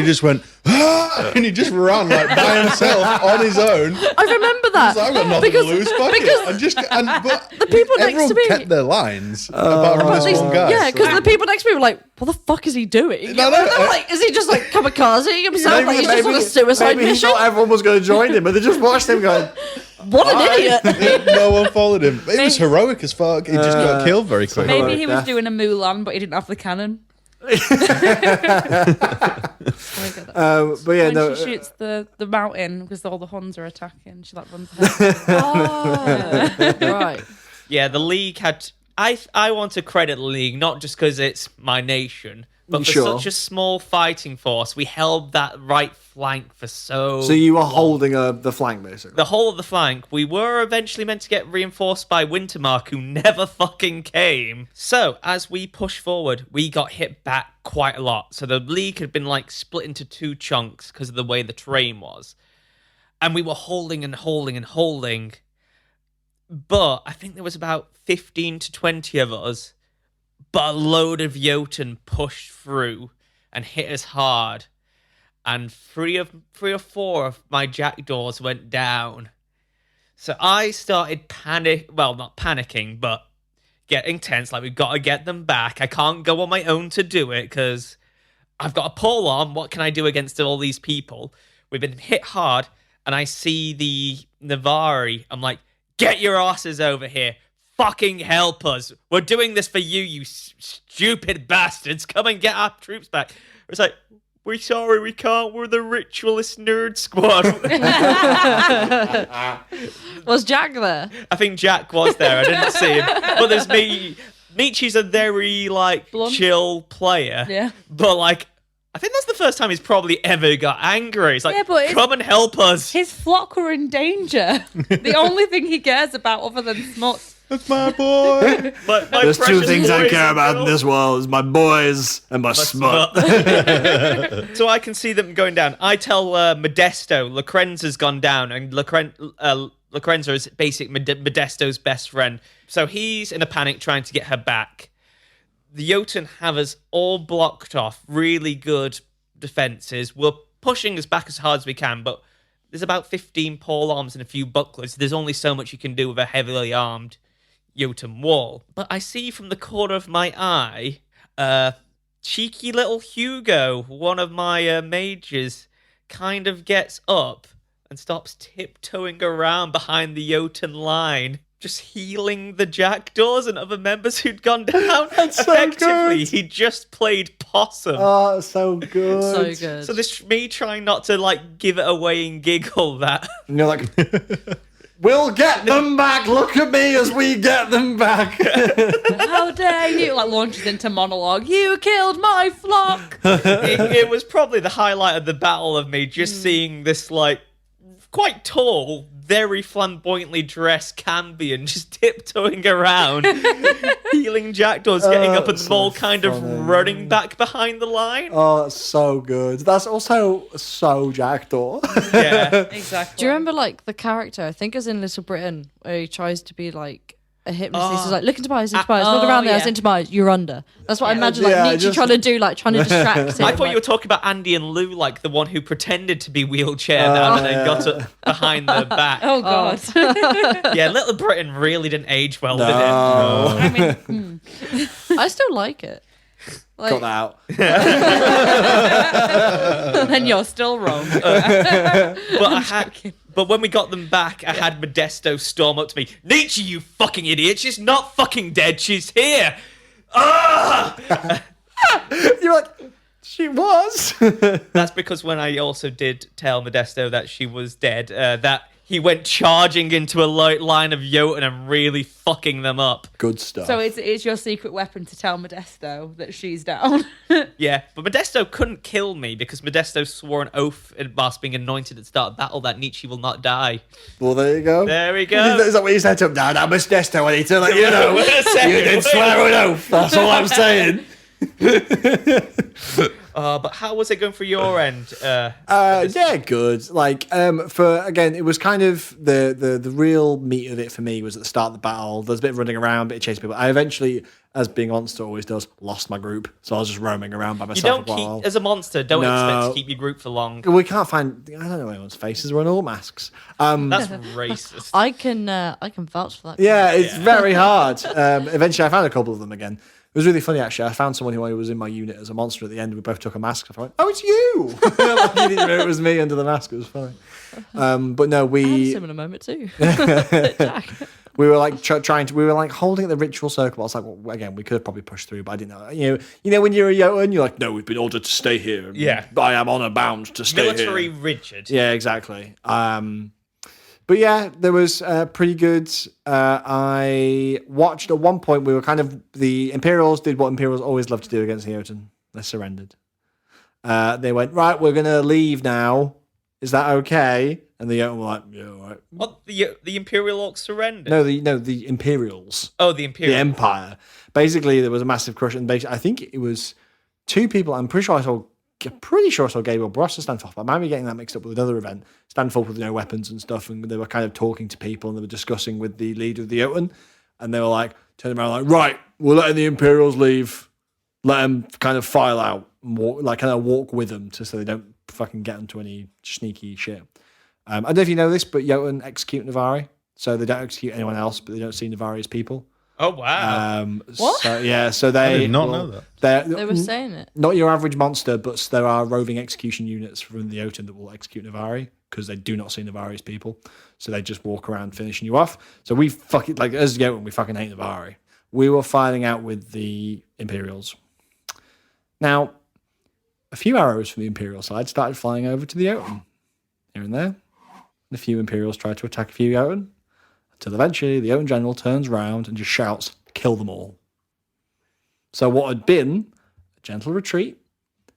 just went, "Ah!" and he just ran like by himself on his own. I remember that. He's like, I've got nothing because, to lose. Fuck because it. But the people next everyone to me- kept their lines apart from At this least- one guy. yeah, because the people next to me were like, "What the fuck is he doing? No, no, I'm like, is he just like kamikaze himself? Like he's just on a suicide maybe he mission? thought everyone was going to join him, but they just watched him going. What an idiot!" No one followed him. It was heroic as fuck. He just got killed very quick. Maybe he was death. doing a Mulan, but he didn't have the cannon. But yeah, When no. she shoots the mountain because all the Huns are attacking, she like runs ahead. Right. Yeah, the league had. I want to credit the league not just because it's my nation, but for Sure. such a small fighting force, we held that right flank for So you were holding the flank basically. the whole of the flank. We were eventually meant to get reinforced by Wintermark, who never fucking came. So as we pushed forward, we got hit back quite a lot. So the league had been like split into 2 chunks because of the way the terrain was, and we were holding and holding and holding. But I think there was about 15 to 20 of us, but a load of Jotun pushed through and hit us hard. And three or four of my jackdaws went down. So I started not panicking, but getting tense. Like, we've got to get them back. I can't go on my own to do it because I've got a pole on. What can I do against all these people? We've been hit hard, and I see the Navari. I'm like, get your asses over here. Fucking help us. We're doing this for you, you stupid bastards. Come and get our troops back. It's like, we're sorry, we can't. We're the ritualist nerd squad. Was Jack there? I think Jack was there. I didn't see him. But there's me. Michi's a very, like, Blunt. chill player. Yeah. But, like, I think that's the first time he's probably ever got angry. It's like, Yeah, but it's- come and help us. His flock were in danger. The only thing he cares about other than Smuts. That's my boy. My There's two precious things I boys care and about in girls. this world: is my boys and my smut. So I can see them going down. I tell Modesto, Locrenza's gone down, and Locrenza is basically Modesto's best friend. So he's in a panic trying to get her back. The Jotun have us all blocked off, really good defenses. We're pushing us back as hard as we can, but there's about 15 pole arms and a few bucklers. There's only so much you can do with a heavily armed Jotun wall. But I see from the corner of my eye, cheeky little Hugo, one of my mages, kind of gets up and stops tiptoeing around behind the Jotun line, just healing the jackdaws and other members who'd gone down. That's so Effectively, good. he just played possum. Oh, so good. So good. So this me trying not to like give it away and giggle that. And you're like, we'll get them back. Look at me as we get them back. How dare you? Like launches into monologue. You killed my flock. It was probably the highlight of the battle of me just seeing this like quite tall, very flamboyantly dressed Cambion just tiptoeing around, healing jackdaws, getting up and them all kind of running back behind the line. Oh, that's so good. That's also so jackdaw. Yeah. Exactly. Do you remember like the character? I think is in Little Britain where he tries to be like a hypnotist. He's like, look into my eyes, look around there, yeah. into my eyes, you're under. That's what I imagine like Yeah, Nietzsche just- trying to do, like trying to distract him. I thought like, you were talking about Andy and Lou, like the one who pretended to be wheelchair bound and then got up behind the back. Oh God. Yeah, Little Britain really didn't age well, did it? No. I mean, I still like it. Like, Cut that out. then you're still wrong. But when we got them back, I had Modesto storm up to me. Nietzsche, you fucking idiot! She's not fucking dead. She's here. Ah! You're like, she was. That's because when I also did tell Modesto that she was dead, that he went charging into a line of Jotun and really fucking them up. Good stuff. So it's your secret weapon to tell Modesto that she's down. Yeah, but Modesto couldn't kill me because Modesto swore an oath whilst being anointed at the start of battle that Nietzsche will not die. Well, there you go. There we go. Is that what you said to him? No, that was Desto. I need to let you know. Wait a You second, did wait. swear an oath. That's all I'm saying. But how was it going for your end? Yeah, good. Like, for again, it was kind of the real meat of it for me was at the start of the battle. There's a bit of running around, a bit of chasing people. I eventually, as being monster always does, lost my group, so I was just roaming around by You myself. don't for a while. keep, as a monster, don't No. expect to keep your group for long. We can't find. I don't know anyone's faces. We're in all masks. That's racist. I can vouch for that. Yeah, it's very hard. Eventually, I found a couple of them again. It was really funny, actually. I found someone who was in my unit as a monster at the end. We both took a mask off. I went, "Oh, it's you!" Like, you didn't know it was me under the mask. It was funny. But no, I had a we similar moment too. Jack. we were like trying to. We were like holding the ritual circle. I was like, well, again, we could have probably pushed through, but I didn't know. You know, when you're a Jotun, you're like, "No, we've been ordered to stay here. Yeah. I am honor bound to stay Military here." rigid. Yeah, exactly. But yeah, there was pretty good. I watched at one point, we were kind of, the Imperials did what Imperials always love to do against the Jotun. They surrendered. They went, right, we're going to leave now. Is that okay? And the Jotun were like, yeah, all right. What, the Imperial Orcs surrendered? No, the Imperials. Oh, the Imperial. The Empire. Basically, there was a massive crush. And basically, I think it was two people. I'm pretty sure I saw Gabriel Brossa stand forth, but I might be getting that mixed up with another event. Stand forth with no weapons and stuff, and they were kind of talking to people, and they were discussing with the leader of the Jotun, and they were like, turning around like, right, we're letting the Imperials leave, let them kind of file out, and walk with them, so they don't fucking get into any sneaky shit. I don't know if you know this, but Jotun execute Navari, so they don't execute anyone else, but they don't see Navari as people. Oh, wow. What? So they did not know that. They were saying it. Not your average monster, but there are roving execution units from the Jotun that will execute Navari because they do not see Navari as people. So they just walk around finishing you off. So we fucking, like, as Jotun, we fucking hate Navari. We were fighting out with the Imperials. Now, a few arrows from the Imperial side started flying over to the Jotun. Here and there. And a few Imperials tried to attack a few Jotun. Until eventually the Jotun general turns around and just shouts, "Kill them all." So what had been a gentle retreat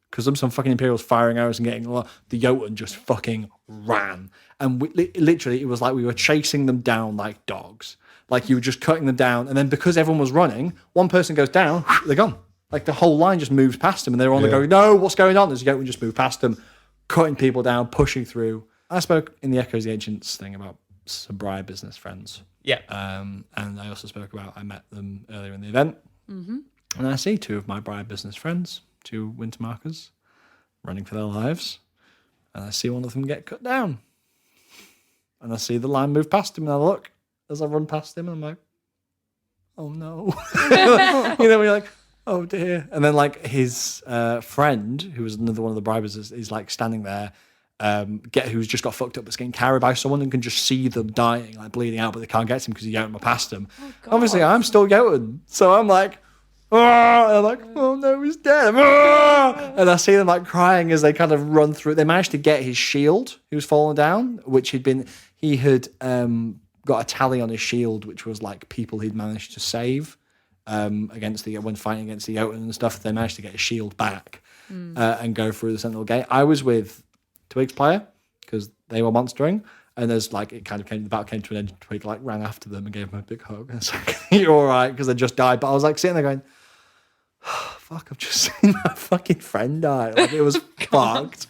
because some fucking Imperials firing arrows and getting the Jotun just fucking ran. And literally, it was like we were chasing them down like dogs. Like you were just cutting them down. And then because everyone was running, one person goes down, they're gone. Like the whole line just moves past them and they're on the go, no, what's going on? There's a Jotun just moved past them, cutting people down, pushing through. I spoke in the Echoes of the Ancients thing about some Briar business friends. Yeah. And I also spoke about I met them earlier in the event. Mm-hmm. And I see two of my Briar business friends, two winter markers, running for their lives. And I see one of them get cut down. And I see the line move past him, and I look as I run past him, and I'm like, oh no. You know, we're like, oh dear. And then like his friend, who was another one of the bribers, is like standing there, who's just got fucked up but getting carried by someone and can just see them dying, like bleeding out, but they can't get to him because he's Jotun past them. Obviously, I'm still Jotun. So I'm like, and I'm like, oh no, he's dead. And I see them like crying as they kind of run through. They managed to get his shield, he was falling down, which he had got a tally on his shield, which was like people he'd managed to save when fighting against the Jotun and stuff. They managed to get his shield back and go through the Sentinel Gate. I was with Twig's player because they were monstering. And there's like, the battle came to an end. Twig like ran after them and gave them a big hug. And it's like, you're all right, because they just died. But I was like sitting there going, oh, fuck, I've just seen my fucking friend die. Like it was fucked.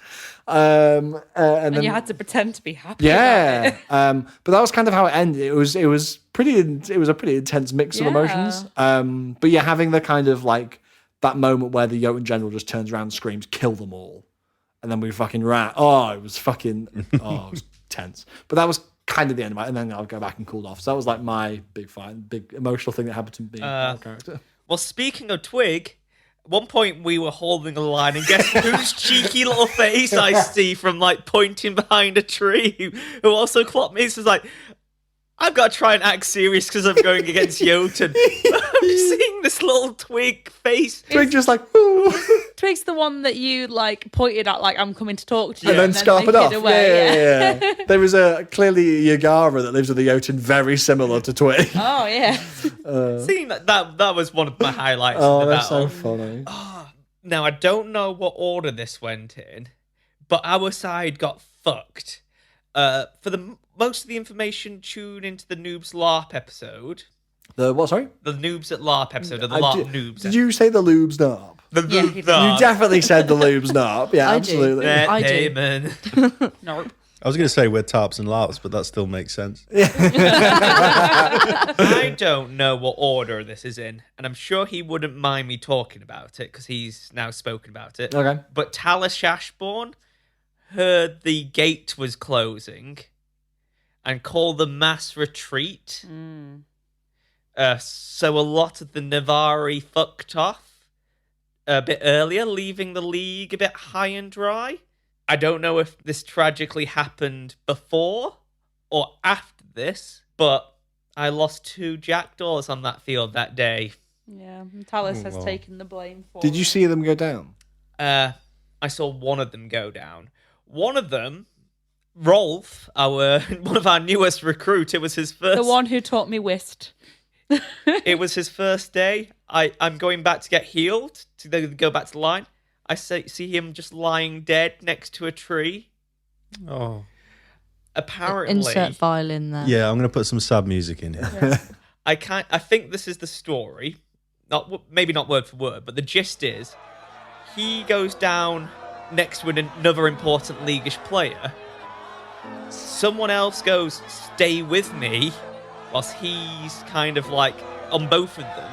And then you had to pretend to be happy. Yeah. About it. But that was kind of how it ended. It was a pretty intense mix of emotions. But yeah, having the kind of like that moment where the Jotun general just turns around and screams, kill them all. And then we fucking ran. Oh, it was tense. But that was kind of the end of it. And then I'll go back and cool off. So that was like my big emotional thing that happened to me. Character. Well, speaking of Twig, at one point we were holding a line, and guess whose cheeky little face I see from like pointing behind a tree, who also clocked me. So it's like, I've got to try and act serious because I'm going against Jotun. I'm seeing this little Twig face. Twig just like, ooh. Twig's the one that you like pointed at, like I'm coming to talk to you, and then scarpered off. Away. Yeah. There was clearly Yagara that lives with the Jotun very similar to Twig. Oh yeah. Seeing that was one of my highlights. Oh, of the that's battle. so funny. Now I don't know what order this went in, but our side got fucked. For most of the information, tune into the Noobs LARP episode. The what? Sorry, the Noobs at LARP episode of the LARP Noobs. Did you say the Lubes Narp? The Yeah, Noobs he did. LARP. You definitely said the Lubes Narp. Yeah, I do. absolutely. Matt I do. Damon. Nope. I was going to say we're tarps and larps, but that still makes sense. I don't know what order this is in, and I'm sure he wouldn't mind me talking about it because he's now spoken about it. Okay. But Talis Ashbourne heard the gate was closing and called the mass retreat. So a lot of the Navari fucked off a bit earlier, leaving the League a bit high and dry. I don't know if this tragically happened before or after this, but I lost 2 jackdaws on that field that day. Yeah, and Talis has taken the blame for Did you see them go down? I saw one of them go down. One of them, Rolf, one of our newest recruits, it was his first. the one who taught me whist. It was his first day. I'm going back to get healed to go back to the line. I see him just lying dead next to a tree. Oh. Apparently, Insert violin there. Yeah, I'm going to put some sad music in here. I think this is the story. Maybe not word for word, but the gist is he goes down next to another important Leaguish player. Someone else goes, stay with me, whilst he's kind of like on both of them.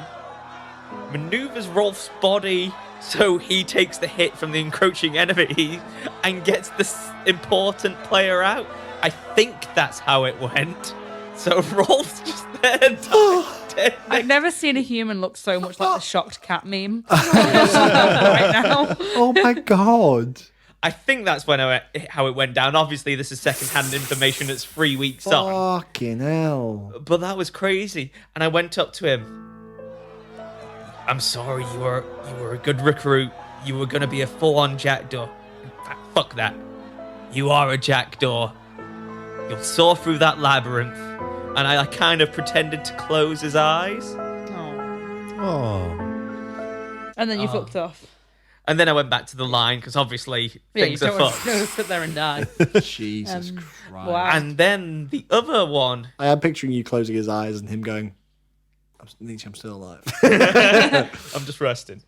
Maneuvers Rolf's body so he takes the hit from the encroaching enemy and gets this important player out. I think that's how it went. So Rolf's just there dead. I've never seen a human look so much like the shocked cat meme right now. Oh my god. I think that's how it went down. Obviously, this is second-hand information that's 3 weeks on. Fucking hell. But that was crazy. And I went up to him. I'm sorry, you were a good recruit. You were going to be a full-on jackdaw. Fuck that. You are a jackdaw. You'll soar through that labyrinth. And I kind of pretended to close his eyes. Oh. Oh. And then you fucked off. And then I went back to the line because obviously Yeah, you things are don't want fucked. to sit there and die. Jesus Christ. wow. And then the other one, I am picturing you closing his eyes and him going, Nietzsche, I'm still alive. I'm just resting.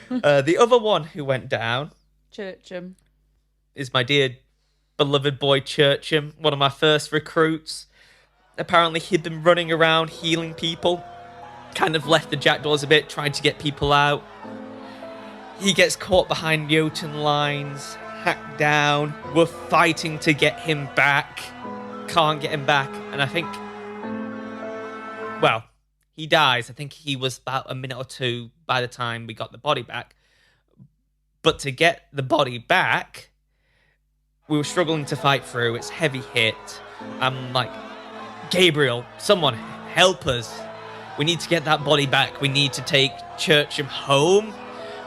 The other one who went down Churcham. is my dear beloved boy Churcham, one of my first recruits. Apparently he'd been running around healing people, kind of left the jackdaws a bit, trying to get people out. He gets caught behind Jotun lines, hacked down. We're fighting to get him back. Can't get him back. And I think, well, he dies. I think he was about a minute or two by the time we got the body back. But to get the body back, we were struggling to fight through. It's heavy hit. I'm like, Gabriel, someone help us. We need to get that body back. We need to take Churcham home.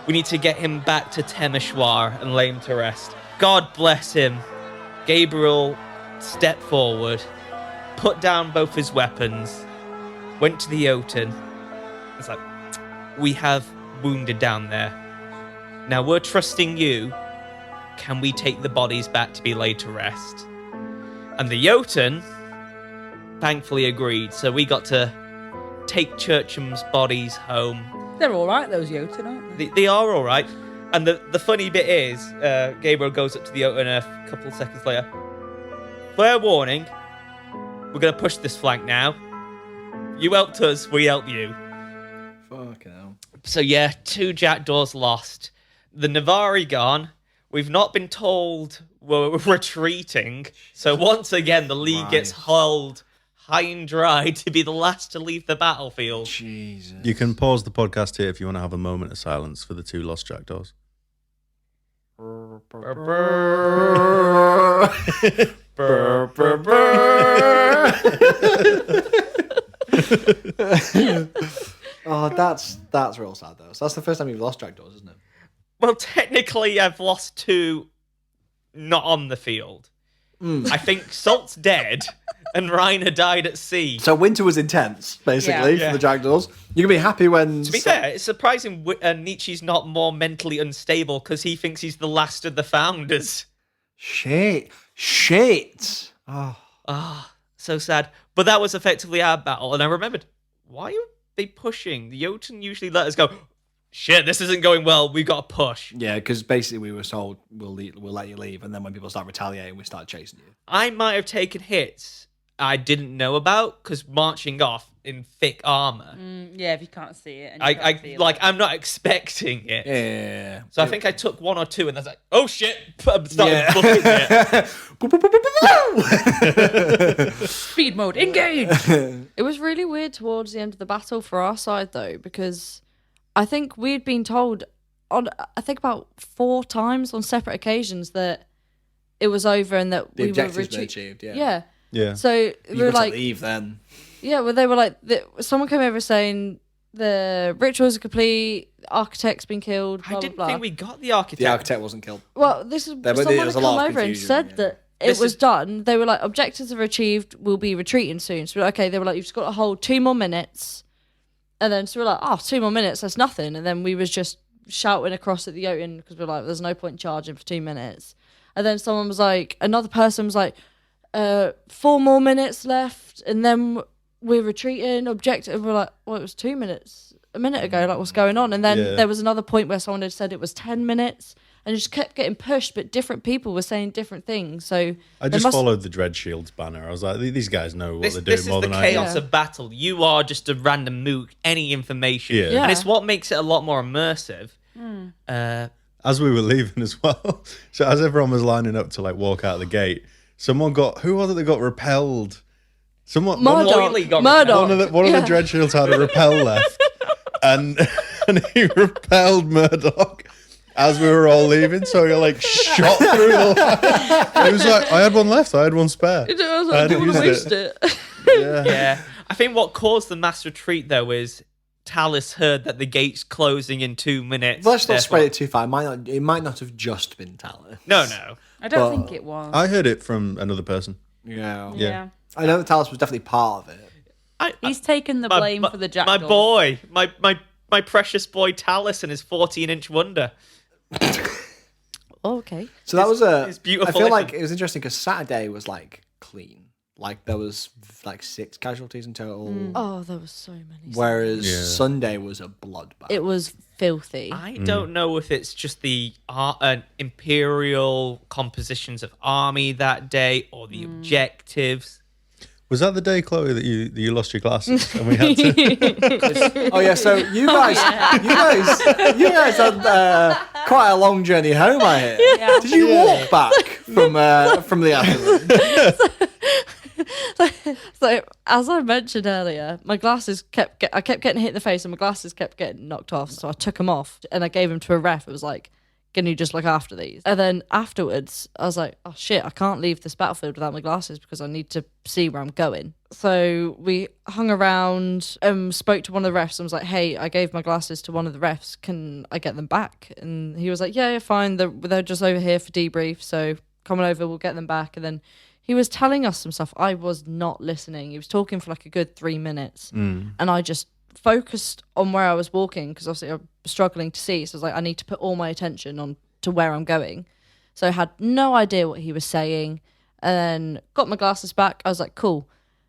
We need to get him back to Temeshwar and lay him to rest. God bless him. Gabriel stepped forward, put down both his weapons, went to the Jotun. It's like, we have wounded down there. Now we're trusting you. Can we take the bodies back to be laid to rest? And the Jotun thankfully agreed. So we got to take Churcham's bodies home. They're all right, those Jotun, aren't they? They are all right. And the funny bit is, Gabriel goes up to the Jotun a couple of seconds later. Fair warning, we're going to push this flank now. You helped us, we help you. Fucking hell. So yeah, 2 jackdaws lost. The Navari gone. We've not been told we're retreating. So once again, the League gets held high and dry to be the last to leave the battlefield. Jesus. You can pause the podcast here if you want to have a moment of silence for the 2 lost jackdaws. Oh, that's real sad though. So that's the first time you've lost jackdaws, isn't it? Well, technically, I've lost 2 not on the field. I think Salt's dead and Reiner died at sea. So winter was intense, basically, Yeah. for the jackdaws. You can be happy when. To be fair, it's surprising Nietzsche's not more mentally unstable because he thinks he's the last of the founders. Shit. Oh. Ah, so sad. But that was effectively our battle, and I remembered, why are they pushing? The Jotun usually let us go, shit, this isn't going well, we've got to push. Yeah, because basically we were told we'll let you leave, and then when people start retaliating, we start chasing you. I might have taken hits I didn't know about, because marching off in thick armor, Yeah, if you can't see it. And you can't feel it. I'm not expecting it. Yeah. So I think I took 1 or 2, and I was like, oh shit, started booking it. Speed mode, engage! It was really weird towards the end of the battle for our side, though, because I think we'd been told I think about 4 times on separate occasions that it was over and that The we were objectives been retreating. achieved, yeah. Yeah. Yeah. So You we were got like, to leave then. yeah, well, they were like, someone came over saying the rituals are complete, the architect's been killed. Blah, I didn't blah, blah. think we got the architect. The architect wasn't killed. Well, this is There was someone a had lot come of over and confusion, said yeah. that This it was is- done. They were like, objectives are achieved. We'll be retreating soon. So we're like, okay. They were like, you've just got to hold 2 more minutes, and then so we're like, oh, 2 more minutes. That's nothing. And then we was just shouting across at the Jotun because we're like, there's no point charging for 2 minutes. And then someone was like, another person was like, 4 more minutes left, and then we're retreating. Objective. And we're like, well, it was 2 minutes a minute ago. Like, what's going on? And then Yeah. there was another point where someone had said it was 10 minutes, and it just kept getting pushed. But different people were saying different things. So I there just must- followed the Dread Shields banner. I was like, these guys know what This they're doing is more the than I do. chaos Yeah. of battle. You are just a random mook, any information. Yeah. And it's what makes it a lot more immersive. As we were leaving as well, so as everyone was lining up to like walk out the gate, who was it that got repelled? Moily got Murdoch. One of Yeah. the Dread Shields had a repel left, and he repelled Murdoch as we were all leaving. So he like shot through the line. It was like, I had one left, I had one spare. I was I like, hadn't don't want to used waste it. Yeah. Yeah. I think what caused the mass retreat, though, is Talus heard that the gate's closing in 2 minutes. Let's not therefore- spread it too far. It might not have just been Talon. No. I don't But- think it was. I heard it from another person. Yeah. yeah. I know that Talus was definitely part of it. He's taken the blame for the jackdaws. My boy, my precious boy Talus and his 14-inch wonder. Oh, okay. So that was it's beautiful, I feel isn't like it? it was interesting because Saturday was like clean. Like there was like 6 casualties in total, Oh, there was so many. whereas Yeah. Sunday was a bloodbath. It was filthy. I don't know if it's just the imperial compositions of army that day or the objectives. Was that the day, Chloe, that you lost your glasses and we had to? Oh yeah, so you guys had quite a long journey home. I hear. Yeah. Did you walk back from the afternoon? So, as I mentioned earlier, my glasses I kept getting hit in the face, and my glasses kept getting knocked off. So I took them off, and I gave them to a ref. It was like, "Can you just look after these?" And then afterwards, I was like, "Oh shit, I can't leave this battlefield without my glasses because I need to see where I'm going." So we hung around, spoke to one of the refs, and was like, "Hey, I gave my glasses to one of the refs. Can I get them back?" And he was like, "Yeah, fine. They're just over here for debrief. So come on over, we'll get them back." And then he was telling us some stuff. I was not listening. He was talking for like a good 3 minutes. And I just focused on where I was walking because obviously I was struggling to see. So I was like, I need to put all my attention on to where I'm going. So I had no idea what he was saying. And then got my glasses back. I was like, cool.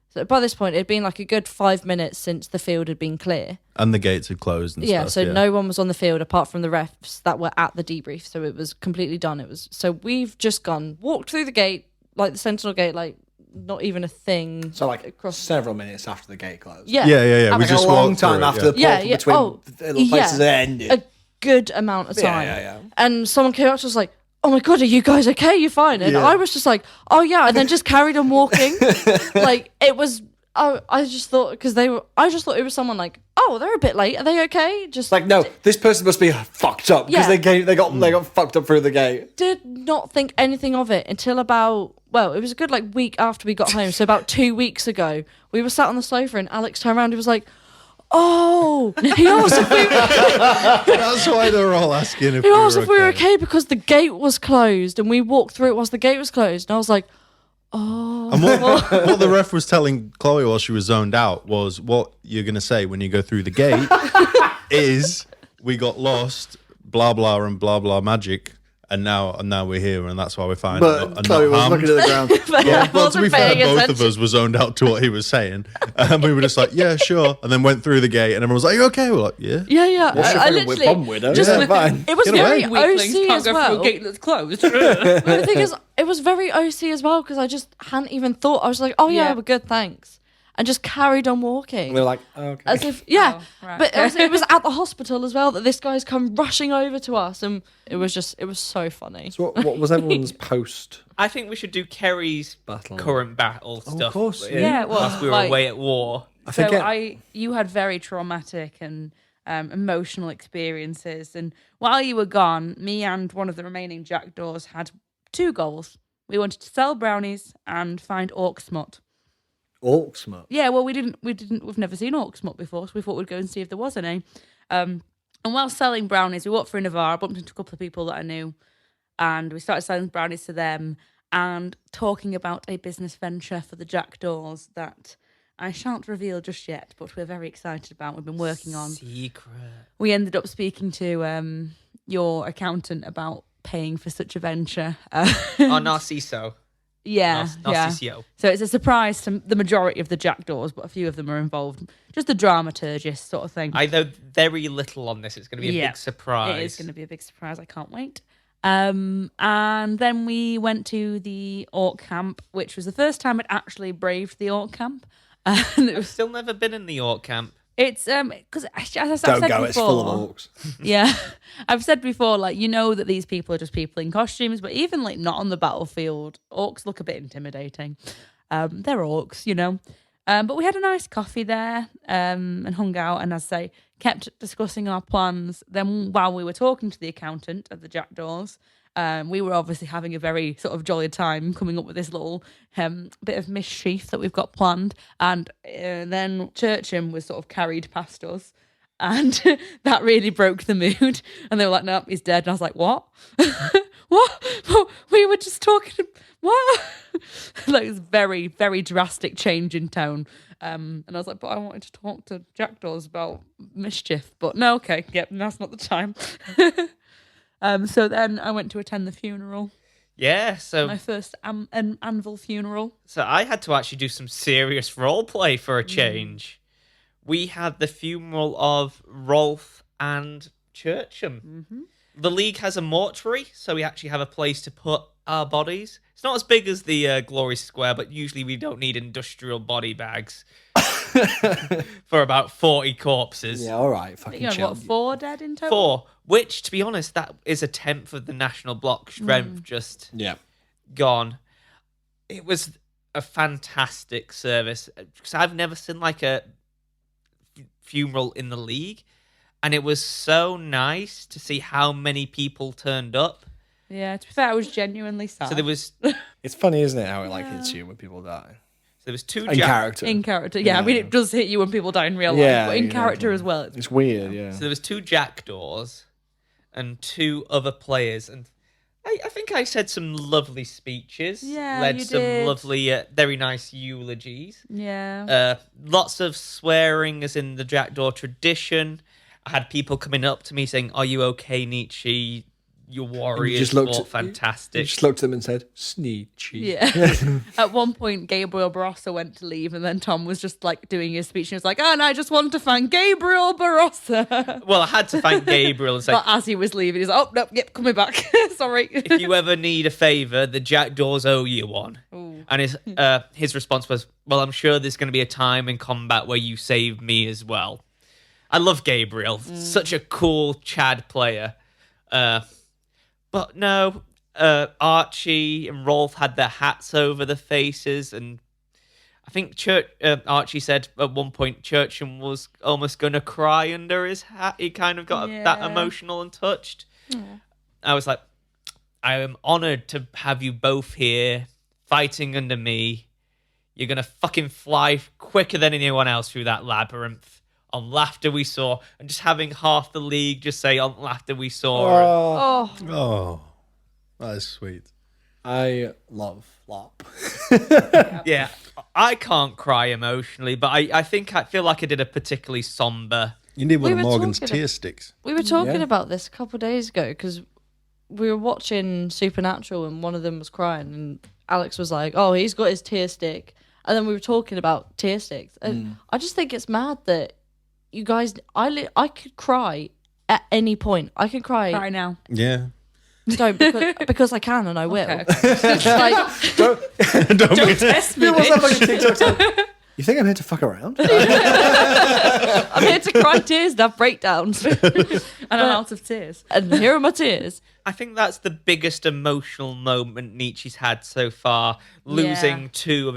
So by this point, it had been like a good 5 minutes since the field had been clear. And the gates had closed and stuff. So no one was on the field apart from the refs that were at the debrief. So it was completely done. So we've just walked through the gate, like the Sentinel gate, like not even a thing. So like several minutes after the gate closed. Yeah. Yeah. Like We just a long walked time through it, after the yeah. portal Yeah. between Oh, the places yeah. that ended. A good amount of Yeah, time. yeah. And someone came up to us like, "Oh my god, are you guys okay? You're fine." And I was just like, "Oh yeah," and then just carried on walking. Like it was. I just thought I just thought it was someone like, "Oh, they're a bit late. Are they okay?" Just It's like, no, this person must be fucked up because Yeah. they got fucked up through the gate. did not think anything of it until about, well, it was a good like week after we got home. So about 2 weeks ago, we were sat on the sofa and Alex turned around. He was like, "Oh," he asked if we were, That's why they were all asking if he asked if we were okay because the gate was closed and we walked through it whilst the gate was closed. And I was like, "Oh." And what the ref was telling Chloe while she was zoned out was, what you're going to say when you go through the gate is, we got lost, blah, blah, and blah, blah magic. And now we're here, and that's why we're fine. But Chloe was looking at the ground. I Well, to be wasn't fair, paying both of attention. us were zoned out to what he was saying. And we were just like, yeah, sure. And then went through the gate, and everyone was like, you okay? We're like, yeah. Yeah. What's your I fucking literally bomb widow? just Yeah, fine. it was Get very away. Weaklings OC can't as go through well. a gate that's closed. But the thing is, it was very OC as well because I just hadn't even thought. I was like, "Oh yeah, Yeah. we're good, thanks," and just carried on walking. They're like, oh, okay. As if, yeah, Oh, right. but it was at the hospital as well that this guy's come rushing over to us, and it was so funny. So what was everyone's post I think we should do Kerry's battle? current battle stuff. course. Yeah, well, whilst we were like- away at war. I think So you had very traumatic and emotional experiences, and while you were gone, me and one of the remaining jackdaws had 2 goals. We wanted to sell brownies and find orc smut. Orc smut. Yeah, well, we've never seen orc smut before, so we thought we'd go and see if there was any. And while selling brownies, we walked through Navarre, I bumped into a couple of people that I knew, and we started selling brownies to them and talking about a business venture for the jackdaws that I shan't reveal just yet, but we're very excited about. We've been working on. Secret. We ended up speaking to your accountant about paying for such a venture. Oh, Narciso. Yeah, yeah. Narciso. So it's a surprise to the majority of the jackdaws, but a few of them are involved. Just the dramaturgist sort of thing. I know very little on this. It's going to be a Yeah, big surprise. It is going to be a big surprise. I can't wait. And then we went to the orc camp, which was the first time I'd actually braved the orc camp. And it I've was, still never been in the York camp. it's because as I've Don't said go, before, it's full of orcs. yeah, I've said before, like, you know that these people are just people in costumes, but even like not on the battlefield, orcs look a bit intimidating. They're orcs, you know. But we had a nice coffee there and hung out, and as I say, kept discussing our plans. Then while we were talking to the accountant at the jackdaws, we were obviously having a very sort of jolly time coming up with this little bit of mischief that we've got planned. And then Churcham was sort of carried past us. And that really broke the mood. And they were like, "No, he's dead." And I was like, "What? What? We were just talking. What?" Like, it was very, very drastic change in tone. And I was like, "But I wanted to talk to jackdaws about mischief." But no, okay, yep, now's not the time. So then I went to attend the funeral, Yeah, so my first Anvil funeral. so I had to actually do some serious role play for a change. We had the funeral of Rolf and Churcham. The League has a mortuary, so we actually have a place to put our bodies. It's not as big as the Glory Square, but usually we don't need industrial body bags for about 40 corpses. Yeah, all right. Fucking You had chill. what, 4 dead in total? 4, which, to be honest, that is a tenth of the national block strength just Yeah. gone. It was a fantastic service because I've never seen like a funeral in the League, and it was so nice to see how many people turned up. Yeah, to be fair, I was genuinely sad. So there was It's funny, isn't it, how it like hits you when people die? 2 In character. in character. Yeah, I mean, it does hit you when people die in real life, Yeah, but in yeah, character yeah. as well. It's weird, yeah. So there was 2 jackdaws and 2 other players, and I think I said some lovely speeches. Yeah, led you some did. lovely, very nice eulogies. Yeah. Lots of swearing, as in the jackdaw tradition. I had people coming up to me saying, "Are you okay, Nietzsche? Your warriors just looked fought at- fantastic." You just looked at them and said, Sneechy. Yeah. At one point, Gabriel Barossa went to leave, and then Tom was just like doing his speech, and he was like, "And I just want to thank Gabriel Barossa." Well, I had to thank Gabriel and say, But as he was leaving, he's like, "Oh no, yep, coming back." Sorry. if you ever need a favour, the jackdaws owe you one. And his response was, "Well, I'm sure there's going to be a time in combat where you save me as well." I love Gabriel. Such a cool Chad player. But no, Archie and Rolf had their hats over the faces, and I think Archie said at one point Churcham was almost going to cry under his hat. He kind of got that Yeah. emotional and touched. I was like, I am honoured to have you both here fighting under me. You're going to fucking fly quicker than anyone else through that labyrinth. On laughter we saw, and just having half the league just say on laughter we saw. Oh, Oh, Oh, that is sweet. I love LARP. Yeah, I can't cry emotionally, but I feel like I did a particularly somber. You need one We of were Morgan's talking- tear sticks. We were talking Yeah. about this a couple of days ago because we were watching Supernatural and one of them was crying and Alex was like, "Oh, he's got his tear stick," and then we were talking about tear sticks. And I just think it's mad that you guys. I could cry at any point. I can cry. right now. Yeah. Don't because I can and I will. Okay. Like, Don't test me. What's that bitch. fucking TikTok song? You think I'm here to fuck around? I'm here to cry tears and have breakdowns, And I'm out of tears. and here are my tears. I think that's the biggest emotional moment Nietzsche's had so far, losing Yeah. two of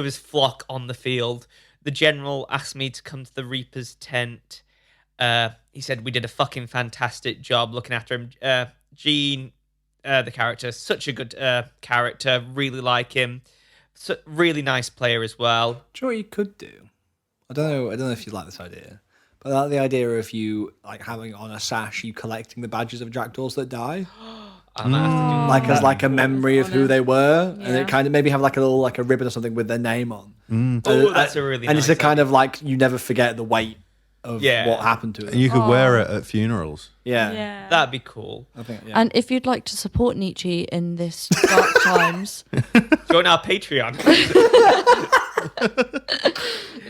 his flock on the field. The general asked me to come to the Reaper's tent. He said we did a fucking fantastic job looking after him. Gene, the character, such a good character. Really like him. Really nice player as well. Do you know what you could do? I don't know if you like this idea, but I like the idea of you like having on a sash, you collecting the badges of jackdaws that die, I might have to do like as like a memory of who they were, and Yeah. it kind of maybe have like a little like a ribbon or something with their name on. Oh, that's a really and nice it's a kind idea. of like you never forget the weight of Yeah. what happened to it. And you could wear it at funerals. yeah. Yeah. That'd be cool. I think yeah. And if you'd like to support Nietzsche in this dark times, Join our Patreon.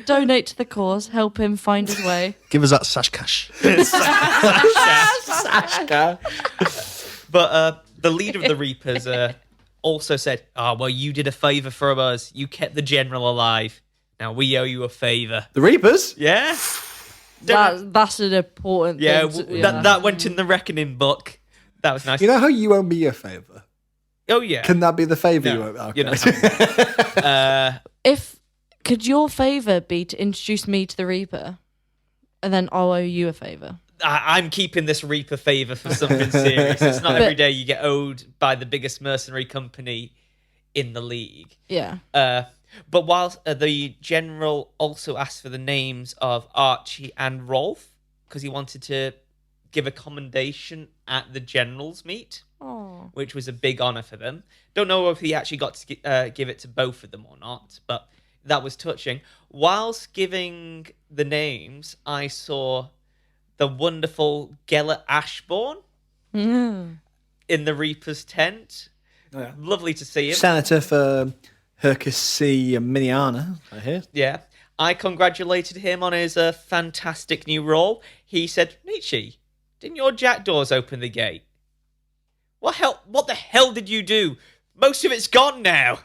donate to the cause, help him find his way. Give us that sash cash. But the leader of the Reapers also said, "Oh, well, you did a favour for us. You kept the general alive. Now we owe you a favour." The Reapers. Yeah? That's an important Yeah, thing. To, yeah. that went in the reckoning book. That was nice. You know how you owe me a favor? Oh, yeah. Can that be the favor you No, owe? you're Okay. not Could your favour be to introduce me to the Reaper, and then I'll owe you a favour? I'm keeping this Reaper favour for something serious. It's not every day you get owed by the biggest mercenary company in the league. Yeah. But whilst the general also asked for the names of Archie and Rolf, because he wanted to give a commendation at the general's meet, Oh. which was a big honour for them. Don't know if he actually got to give it to both of them or not, but that was touching. Whilst giving the names, I saw the wonderful Gellert Ashbourne, in the Reaper's tent. Oh, yeah. Lovely to see him. Senator for Hercusy Miniana, I hear. Yeah. I congratulated him on his fantastic new role. He said, Nietzsche, didn't your jackdaws open the gate? What the hell did you do? Most of it's gone now.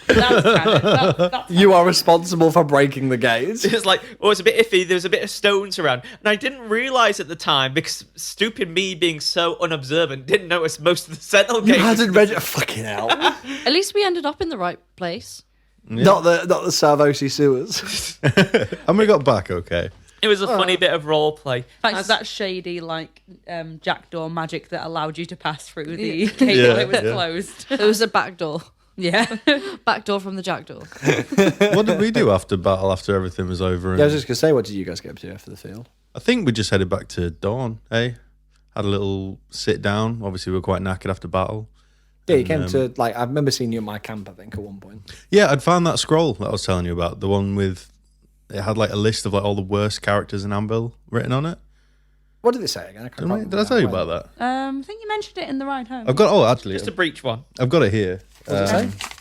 That's canon. That's You are responsible for breaking the gates. It's like, oh, it's a bit iffy. There was a bit of stones around. And I didn't realise at the time, because stupid me being so unobservant, didn't notice most of the sentinel You gates. hadn't read it. Fucking hell. At least we ended up in the right place. Not the Sarvosi sewers. And we got back okay. It was a funny bit of role play. Thanks to that shady, like, jackdaw magic that allowed you to pass through the gate while it was closed. There was a back door. Yeah. Back door from the jackdaw. What did we do after battle, after everything was over? Yeah, I was just going to say, what did you guys get up to after the field? I think we just headed back to Dawn, eh? Had a little sit down. Obviously, we were quite knackered after battle. Yeah, you came to, like, I remember seeing you at my camp, I think, at one point. Yeah, I'd found that scroll that I was telling you about. The one with, it had like a list of like all the worst characters in Anvil written on it. What did it say again? I can't remember Did I tell you now. about that? I think you mentioned it in the ride home. I've got, oh, actually, Just a breach one. I've got it here. What did it say?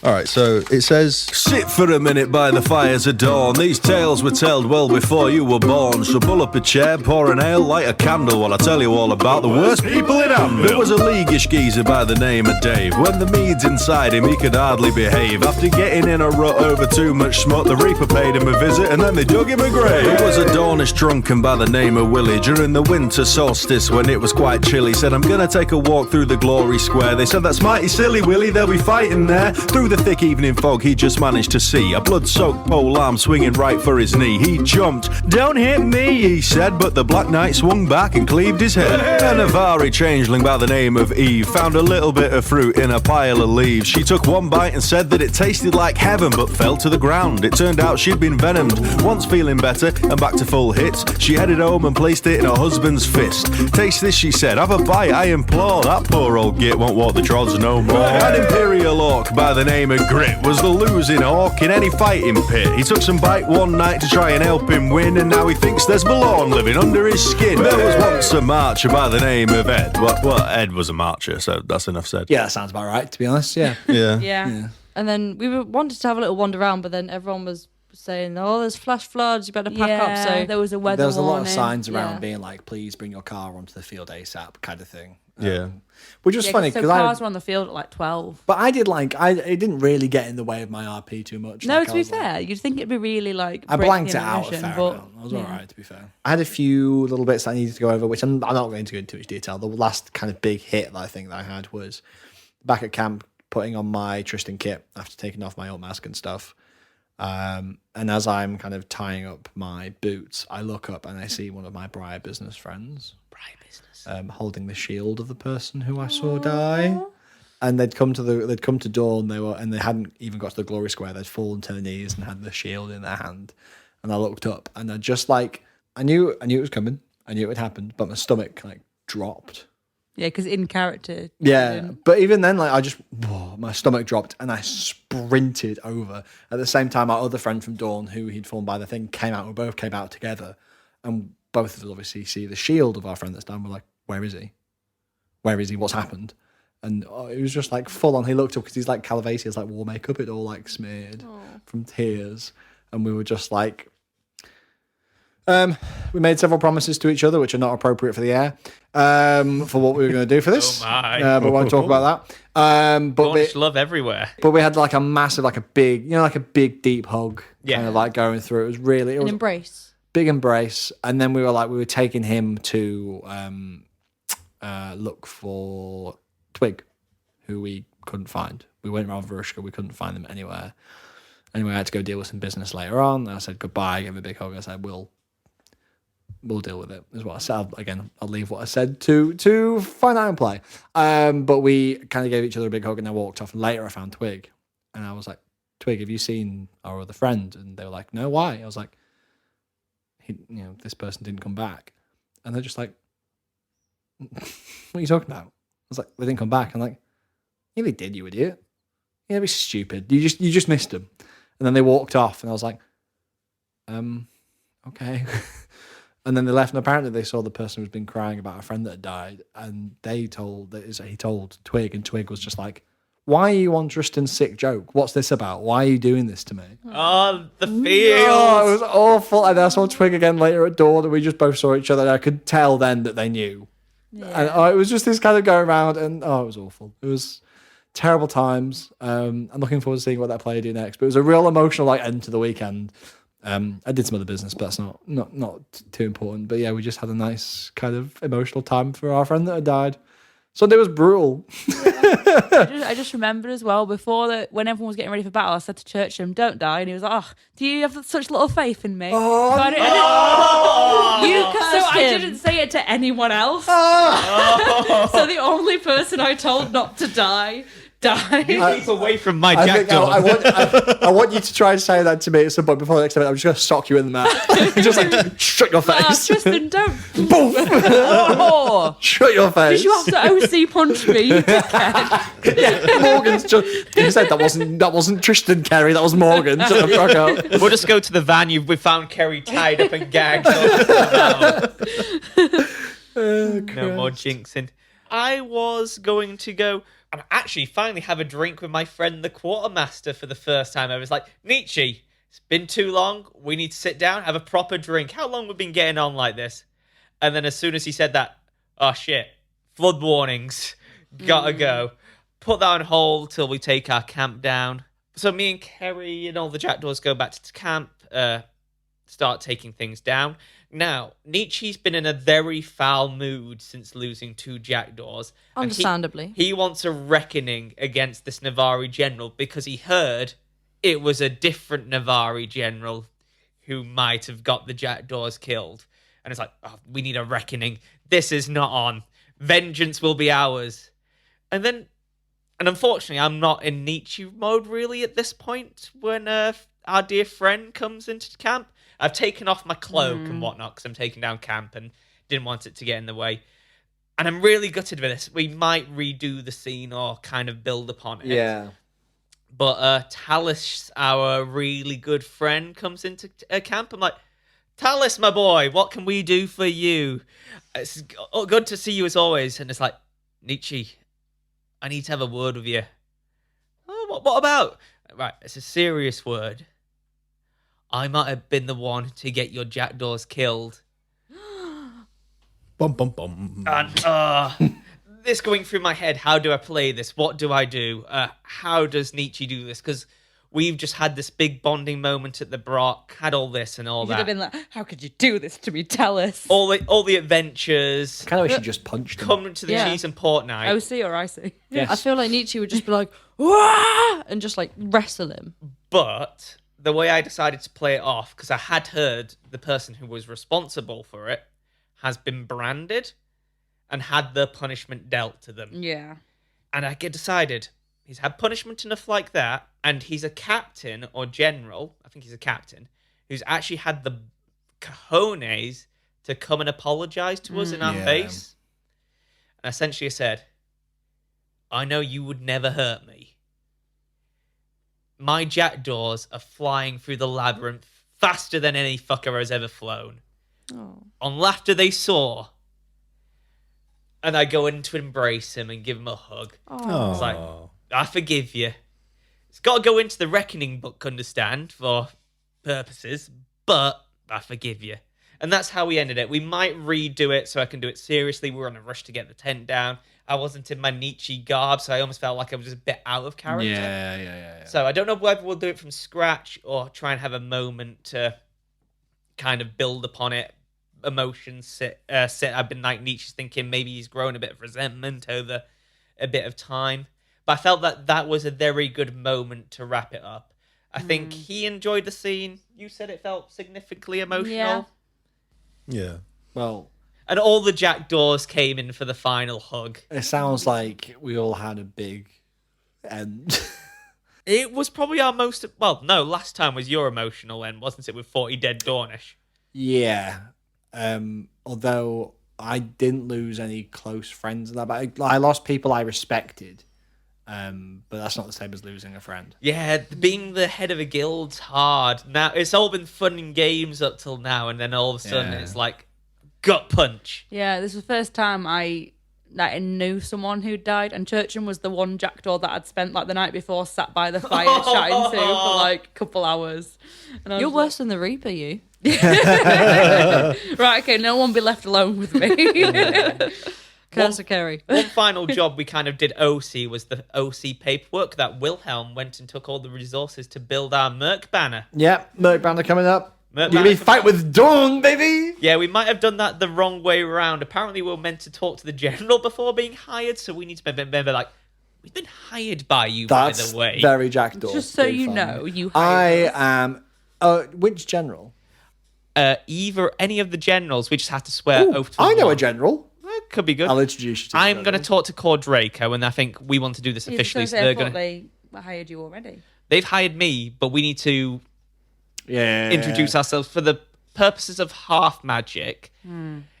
All right, so it says, Sit for a minute by the fires of dawn. These tales were told well before you were born. So pull up a chair, pour an ale, light a candle while I tell you all about the worst people in Anvil. There was a leaguish geezer by the name of Dave. When the mead's inside him, he could hardly behave. After getting in a rut over too much smut, the Reaper paid him a visit and then they dug him a grave. There was a Dornish drunken by the name of Willie during the winter solstice when it was quite chilly. Said, I'm gonna take a walk through the glory square. They said, that's mighty silly, Willie, they'll be fighting there. Through the thick evening fog, he just managed to see a blood-soaked pole arm swinging right for his knee. He jumped. Don't hit me, he said, but the Black Knight swung back and cleaved his head. A Navari changeling by the name of Eve found a little bit of fruit in a pile of leaves. She took one bite and said that it tasted like heaven, but fell to the ground. It turned out she'd been venomed. Once feeling better and back to full hits, she headed home and placed it in her husband's fist. Taste this, she said, have a bite, I implore. That poor old git won't walk the trods no more. An Imperial Orc by the name of Grit was the losing orc in any fighting pit. He took some bite one night to try and help him win, and now he thinks there's Balorn living under his skin. There was once a marcher by the name of Ed. Well, Ed was a marcher, so that's enough said. Yeah, that sounds about right, to be honest, yeah. yeah. Yeah. And then we wanted to have a little wander around, but then everyone was saying, oh, there's flash floods, you better pack up. So there was a weather There was a lot of warning. signs around Yeah. being like, please bring your car onto the field ASAP kind of thing. Yeah. Which was Yeah, funny so because cars were on the field at like 12. but I did like, it didn't really get in the way of my RP too much. No, Like, to I be was like- fair, you'd think it'd be really like. I break blanked the it out a immersion, fair but amount. I was all right, to be fair. I had a few little bits that I needed to go over, which I'm not going to go into too much detail. The last kind of big hit that I think that I had was back at camp, putting on my Tristan kit after taking off my alt mask and stuff. And as I'm kind of tying up my boots, I look up and I see one of my Briar business friends. Holding the shield of the person who I saw die. And they'd come to Dawn. They hadn't even got to the glory square. They'd fallen to their knees and had the shield in their hand. And I looked up and I just like I knew it was coming. I knew it had happened, but my stomach like dropped. yeah, because in character. Yeah, but even then, like my stomach dropped and I sprinted over. At the same time, our other friend from Dawn, who he'd fallen by the thing, came out. We both came out together, and both of us obviously see the shield of our friend that's down. We're like, where is he? Where is he? What's happened? And it was just like full on. He looked up because he's like Calavasi has like war makeup, it all like smeared from tears, and we were just like. We made several promises to each other, which are not appropriate for the air, for what we were going to do for this. Oh my. But we won't talk about that. Cornish love everywhere. But we had like a massive, like a big, like a big deep hug, Yeah. kind of like going through. It was really, it an was embrace. big embrace. And then we were taking him to look for Twig, who we couldn't find. We went around Varushka, we couldn't find them anywhere. Anyway, I had to go deal with some business later on. I said goodbye, gave him a big hug. I said, we'll deal with it, is what I said. Again, I'll leave what I said to find out and play. But we kind of gave each other a big hug and then walked off. And later I found Twig. And I was like, Twig, have you seen our other friend? And they were like, no, why? I was like, this person didn't come back. And they're just like, what are you talking about? I was like, they didn't come back. I'm like, yeah, they did, you idiot. Yeah, be stupid. You just missed them. And then they walked off and I was like, okay. And then they left, and apparently they saw the person who's been crying about a friend that had died, and he told Twig, and Twig was just like, "Why are you on Tristan's sick joke? What's this about? Why are you doing this to me?" Oh, the Oh, it feels. was awful. And I saw Twig again later at Dawn, and we just both saw each other, and I could tell then that they knew. And it was just this kind of going around, and it was awful. It was terrible times. I'm looking forward to seeing what that player do next. But it was a real emotional end to the weekend. I did some other business, but that's not too important. But yeah, we just had a nice kind of emotional time for our friend that had died. Sunday was brutal. I just remember as well before when everyone was getting ready for battle, I said to Churcham, "Don't die," and he was like, "Oh, do you have such little faith in me?" Oh, So I didn't- I didn't say it to anyone else. So the only person I told not to die died. Keep away from my I think jackdaw. I want you to try and say that to me at some point before the next event. I'm just going to sock you in the mouth. Just like, shut your Ah, face. Tristan, don't. Boom. Oh, Shut your face. did you have to OC punch me, you dickhead? Yeah, Morgan's just. You said that wasn't Tristan Kerry. That was Morgan. Shut the fuck up. We'll just go to the van. We found Kerry tied up and gagged. No more jinxing. I was going to go and actually finally have a drink with my friend the quartermaster for the first time. I was like, Nietzsche, it's been too long. We need to sit down, have a proper drink. How long we've been getting on like this? And then as soon as he said that, oh shit, flood warnings, gotta go. Put that on hold till we take our camp down. So me and Kerry and all the jackdaws go back to camp, start taking things down. Now, Nietzsche's been in a very foul mood since losing 2 jackdaws. and Understandably. He wants a reckoning against this Navari general because he heard it was a different Navari general who might have got the jackdaws killed. And it's like, oh, we need a reckoning. This is not on. Vengeance will be ours. And unfortunately, I'm not in Nietzsche mode really at this point when our dear friend comes into camp. I've taken off my cloak and whatnot because I'm taking down camp and didn't want it to get in the way. And I'm really gutted with this. We might redo the scene or kind of build upon it. Yeah. But Talus, our really good friend, comes into camp. I'm like, Talus, my boy, what can we do for you? It's good to see you as always. And it's like, Nietzsche, I need to have a word with you. Oh, what about? Right, it's a serious word. I might have been the one to get your jackdaws killed. Bum, bum, bum. And this going through my head, how do I play this? What do I do? How does Nietzsche do this? Because we've just had this big bonding moment at the Brock, had all this and all You should have that. been like, "How could you do this to me? Tell us." All the adventures, Kind of wish you just punched him. come to the Yeah. cheese and pork night. OC or IC? Yes. I feel like Nietzsche would just be like, "Wah!" and just like wrestle him. But the way I decided to play it off, because I had heard the person who was responsible for it has been branded and had the punishment dealt to them. Yeah. And I decided he's had punishment enough like that, and he's a captain or general, I think he's a captain, who's actually had the cojones to come and apologize to us in our Yeah. face. And essentially I said, I know you would never hurt me. My jackdaws are flying through the labyrinth faster than any fucker has ever flown. Oh. On laughter they soar. And I go in to embrace him and give him a hug. Oh. It's like, I forgive you. It's got to go into the reckoning book, understand, for purposes, but I forgive you. And that's how we ended it. We might redo it so I can do it seriously. We were on a rush to get the tent down. I wasn't in my Nietzsche garb, so I almost felt like I was just a bit out of character. Yeah. So I don't know whether we'll do it from scratch or try and have a moment to kind of build upon it. Emotions sit. I've been like Nietzsche's thinking maybe he's grown a bit of resentment over a bit of time. But I felt that was a very good moment to wrap it up. I think he enjoyed the scene. You said it felt significantly emotional. Yeah. Yeah. Well, And all the jackdaws came in for the final hug. it sounds like we all had a big end. It was probably our most... Well, no, last time was your emotional end, wasn't it, with 40 Dead Dornish? Yeah. Although I didn't lose any close friends in that, but I lost people I respected. But that's not the same as losing a friend. Yeah, being the head of a guild's hard. Now it's all been fun and games up till now, and then all of a sudden Yeah. it's like gut punch. Yeah, this was the first time I knew someone who died, and Churcham was the one jackdaw that I'd spent like the night before sat by the fire chatting to for like a couple hours. And I You're was worse than the Reaper, you. like, right, okay, no one be left alone with me. Curse of Kerry. One final job we kind of did OC was the OC paperwork that Wilhelm went and took all the resources to build our Merc banner. Yep, Merc Banner coming up. Merc You're gonna be Banner fight with Dawn, baby. Yeah, we might have done that the wrong way around. Apparently, we were meant to talk to the general before being hired, so we need to remember, like, we've been hired by you, That's by the way. very jackdaw. Just so Good you fun. know, you I hired us. am. Which general? Either any of the generals, we just have to swear Ooh, oath to I know one. a general. Could be good. I'll introduce you to. I'm going to talk to Core Draco, and I think we want to do this I was officially. gonna So say, I they're thought going to. they hired you already. They've hired me, but we need to Yeah. introduce ourselves for the purposes of half magic.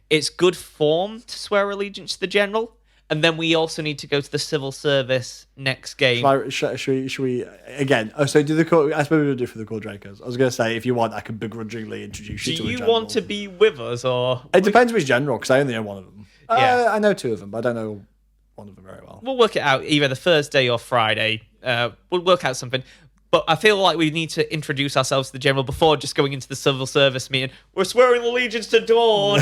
It's good form to swear allegiance to the general, and then we also need to go to the civil service next game. Should we again? Oh, so do the core. I suppose we'll do for the core Dracos. I was going to say, if you want, I can begrudgingly introduce Do you to a you general. want to be with us, or It depends which general, because I only know one of them. Yeah. I know two of them, but I don't know one of them very well. we'll work it out either the Thursday or Friday. We'll work out something. But I feel like we need to introduce ourselves to the general before just going into the civil service meeting. We're swearing allegiance to Dawn.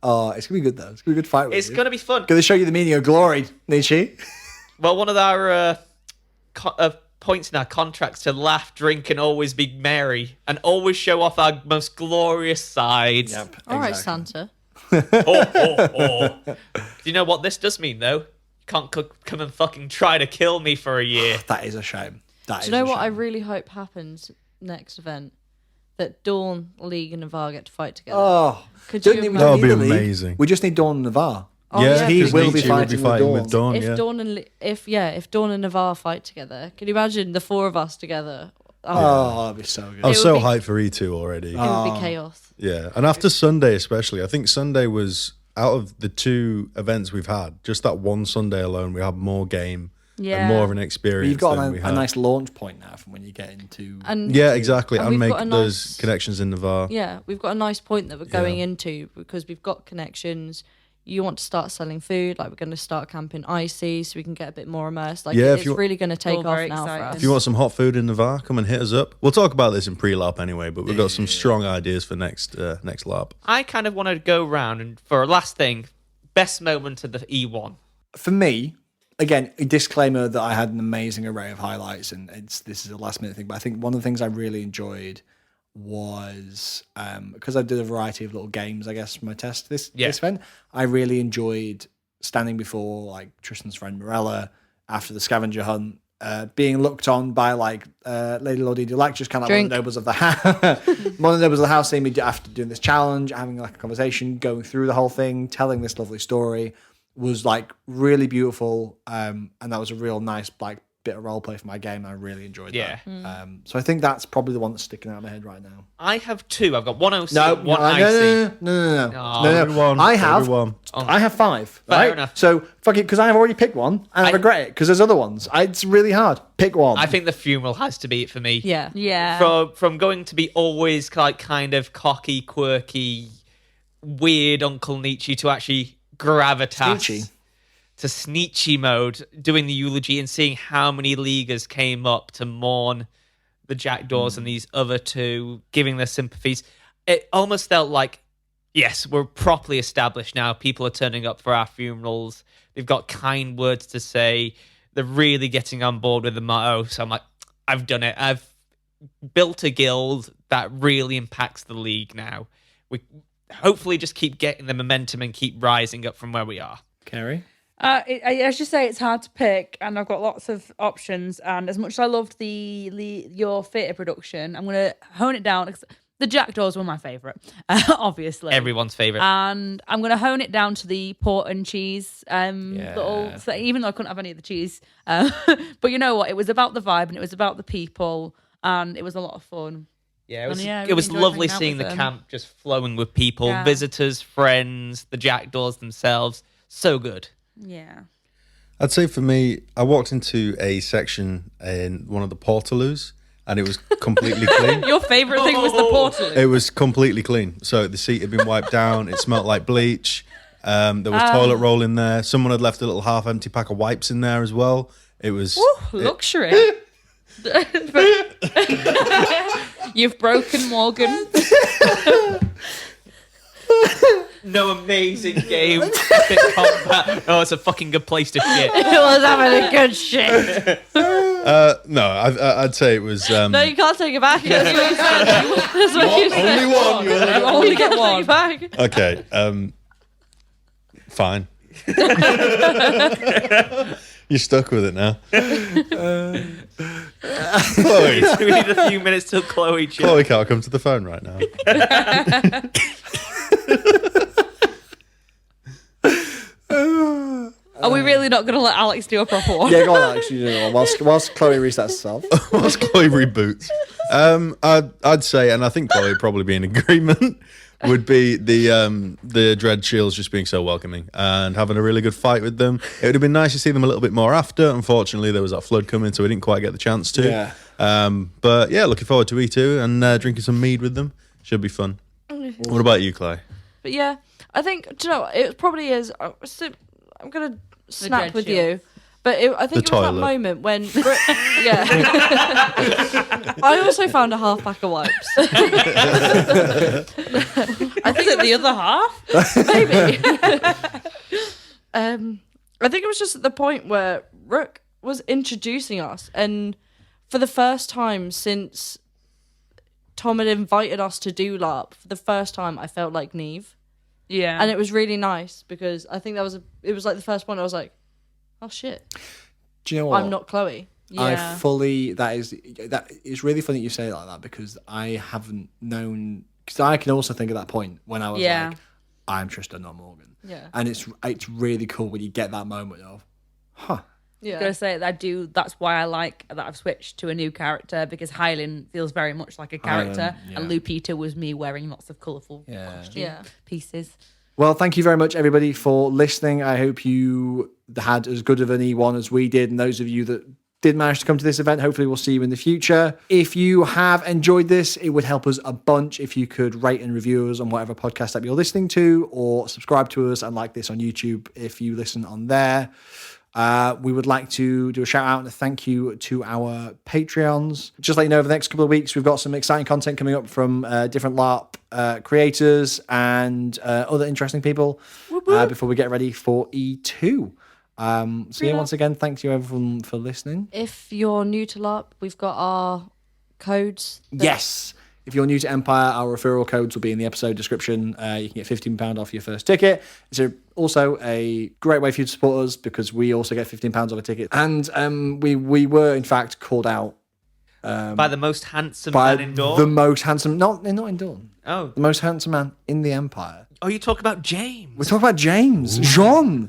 Oh, it's gonna be good though. It's gonna be a good fight. It's going to be fun. Gonna show you the meaning of glory, Nietzsche. Well, one of our points in our contracts to laugh, drink, and always be merry, and always show off our most glorious sides. Yep. All right, exactly. Santa. Do you know what this does mean, though? You can't come and fucking try to kill me for a year. That is a shame. That Do is you know a what I shame. really hope happens next event? That Dawn, League, and Navarre get to fight together. Oh, Could don't you need, we imagine? don't That'd need be the league. amazing. We just need Dawn and Navarre. Oh, yeah, he because will be Nietzsche fighting with Dawn. If yeah. Dawn and if Dawn and Navarre fight together, can you imagine the four of us together? Oh, that'd be so good. I was It so would be- hyped for E2 already. It would be chaos. Yeah, and after Sunday especially, I think Sunday was out of the two events we've had. Just that one Sunday alone, we had more game Yeah. and more of an experience. You've got than we a had. nice launch point now from when you get into. And Yeah, exactly, And and, we've make got a those nice- connections in Navarre. yeah, we've got a nice point that we're going Yeah. into because we've got connections. You want to start selling food, like we're going to start camping icy so we can get a bit more immersed. Like Yeah, if it's you- really going to take All off very now for exciting. us. If you want some hot food in Navarre, come and hit us up. We'll talk about this in pre-LARP anyway, but we've got some strong ideas for next LARP. I kind of want to go round and for a last thing, best moment of the E1. For me, again, a disclaimer that I had an amazing array of highlights, and this is a last minute thing. But I think one of the things I really enjoyed was because I did a variety of little games, I guess, for my test this event. I really enjoyed standing before like Tristan's friend Morella after the scavenger hunt, being looked on by like Lady Lordy Dulac, just kind of like one of the nobles of the house. One of the nobles of the house seeing me after doing this challenge, having like a conversation, going through the whole thing, telling this lovely story was like really beautiful, and that was a real nice like bit of role play for my game. I really enjoyed Yeah. that. So I think that's probably the one that's sticking out of my head right now. I have two. I've got one OC, No, one no, IC. no. Oh, Everyone, I have. everyone. I have 5. Fair Right? enough. So fuck it, because I have already picked one, and I regret it because there's other ones. It's really hard. Pick one. I think the funeral has to be it for me. Yeah. Yeah. From going to be always like kind of cocky, quirky, weird Uncle Nietzsche to actually gravitas Sneetchy. to Sneetchy mode, doing the eulogy and seeing how many leaguers came up to mourn the Jackdaws and these other two, giving their sympathies. It almost felt like, yes, we're properly established now. People are turning up for our funerals. They've got kind words to say. They're really getting on board with the motto. So I'm like, I've done it. I've built a guild that really impacts the league now. We hopefully just keep getting the momentum and keep rising up from where we are. Carrie. I should say it's hard to pick, and I've got lots of options. And as much as I loved your theatre production, I'm going to hone it down because the Jackdaws were my favourite, obviously. Everyone's favourite. And I'm going to hone it down to the pork and cheese little thing, even though I couldn't have any of the cheese. But you know what? It was about the vibe and it was about the people, and it was a lot of fun. Yeah, it was, I it was really enjoyed lovely hanging out seeing with the them. camp just flowing with people, Yeah. visitors, friends, the Jackdaws themselves. So good. Yeah. I'd say for me, I walked into a section in one of the Portaloos, and it was completely clean. Your favourite thing was the portal. It was completely clean. So the seat had been wiped down. It smelled like bleach. There was toilet roll in there. Someone had left a little half-empty pack of wipes in there as well. It was Luxury. You've broken Morgan. No amazing game. Epic combat. Oh, it's a fucking good place to shit. It was having a good shit. no. I'd say it was. No, you can't take it back. That's what you said. That's what you said. Only one. You You only get Take one. it back. Okay. Fine. You're stuck with it now. Chloe. We need a few minutes till Chloe chill. Chloe can't come to the phone right now. Are we really not going to let Alex do a proper one? Yeah, go on, Alex. You do one whilst Chloe resets herself. Whilst Chloe reboots, I'd say, and I think Chloe would probably be in agreement, would be the Dread Shields just being so welcoming and having a really good fight with them. It would have been nice to see them a little bit more after. Unfortunately, there was that flood coming, so we didn't quite get the chance to. Yeah. But yeah, looking forward to E2 and drinking some mead with them. Should be fun. What about you, Chloe? But yeah, I think, do you know, it probably is. I'm going to snap Dread with Shield. you. But I think The it was that toilet. moment when... yeah. I also found a half pack of wipes. I think it's the other half. Maybe. I think it was just at the point where Rook was introducing us, and for the first time since Tom had invited us to do LARP, for the first time I felt like Neve. Yeah. And it was really nice because I think it was like the first point I was like, oh shit, Do you know what? I'm not Chloe. Yeah. That is really funny that you say it like that, because I haven't known, because I can also think at that point when I was Yeah. like, I'm Tristan, not Morgan. Yeah. And it's really cool when you get that moment of, huh. Yeah. Gotta say that I do. That's why I like that I've switched to a new character, because Hylian feels very much like a character, yeah. and Lupita was me wearing lots of colourful Yeah. costume Yeah. pieces. Well, thank you very much, everybody, for listening. I hope you had as good of an E1 as we did, and those of you that did manage to come to this event, hopefully we'll see you in the future. If you have enjoyed this, it would help us a bunch if you could rate and review us on whatever podcast app you're listening to, or subscribe to us and like this on YouTube if you listen on there. We would like to do a shout out and a thank you to our Patreons. Just let you know, over the next couple of weeks, we've got some exciting content coming up from different LARP creators and other interesting people before we get ready for E2. So yeah, once again, thanks you everyone for listening. If you're new to LARP, we've got our codes. Yes. If you're new to Empire, our referral codes will be in the episode description. You can get £15 off your first ticket. It's also a great way for you to support us, because we also get £15 off a ticket. And we were, in fact, called out By the most handsome by man in Dawn. the most handsome, not in Dawn, Oh. the most handsome man in the Empire. Oh, you talk about James. We're talking about James, Jean,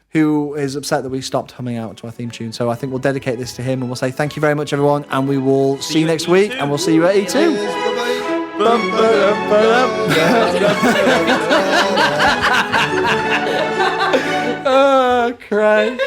who is upset that we stopped humming out to our theme tune. So I think we'll dedicate this to him, and we'll say thank you very much, everyone, and we will see you next week, and we'll see you at E2. Oh, Christ.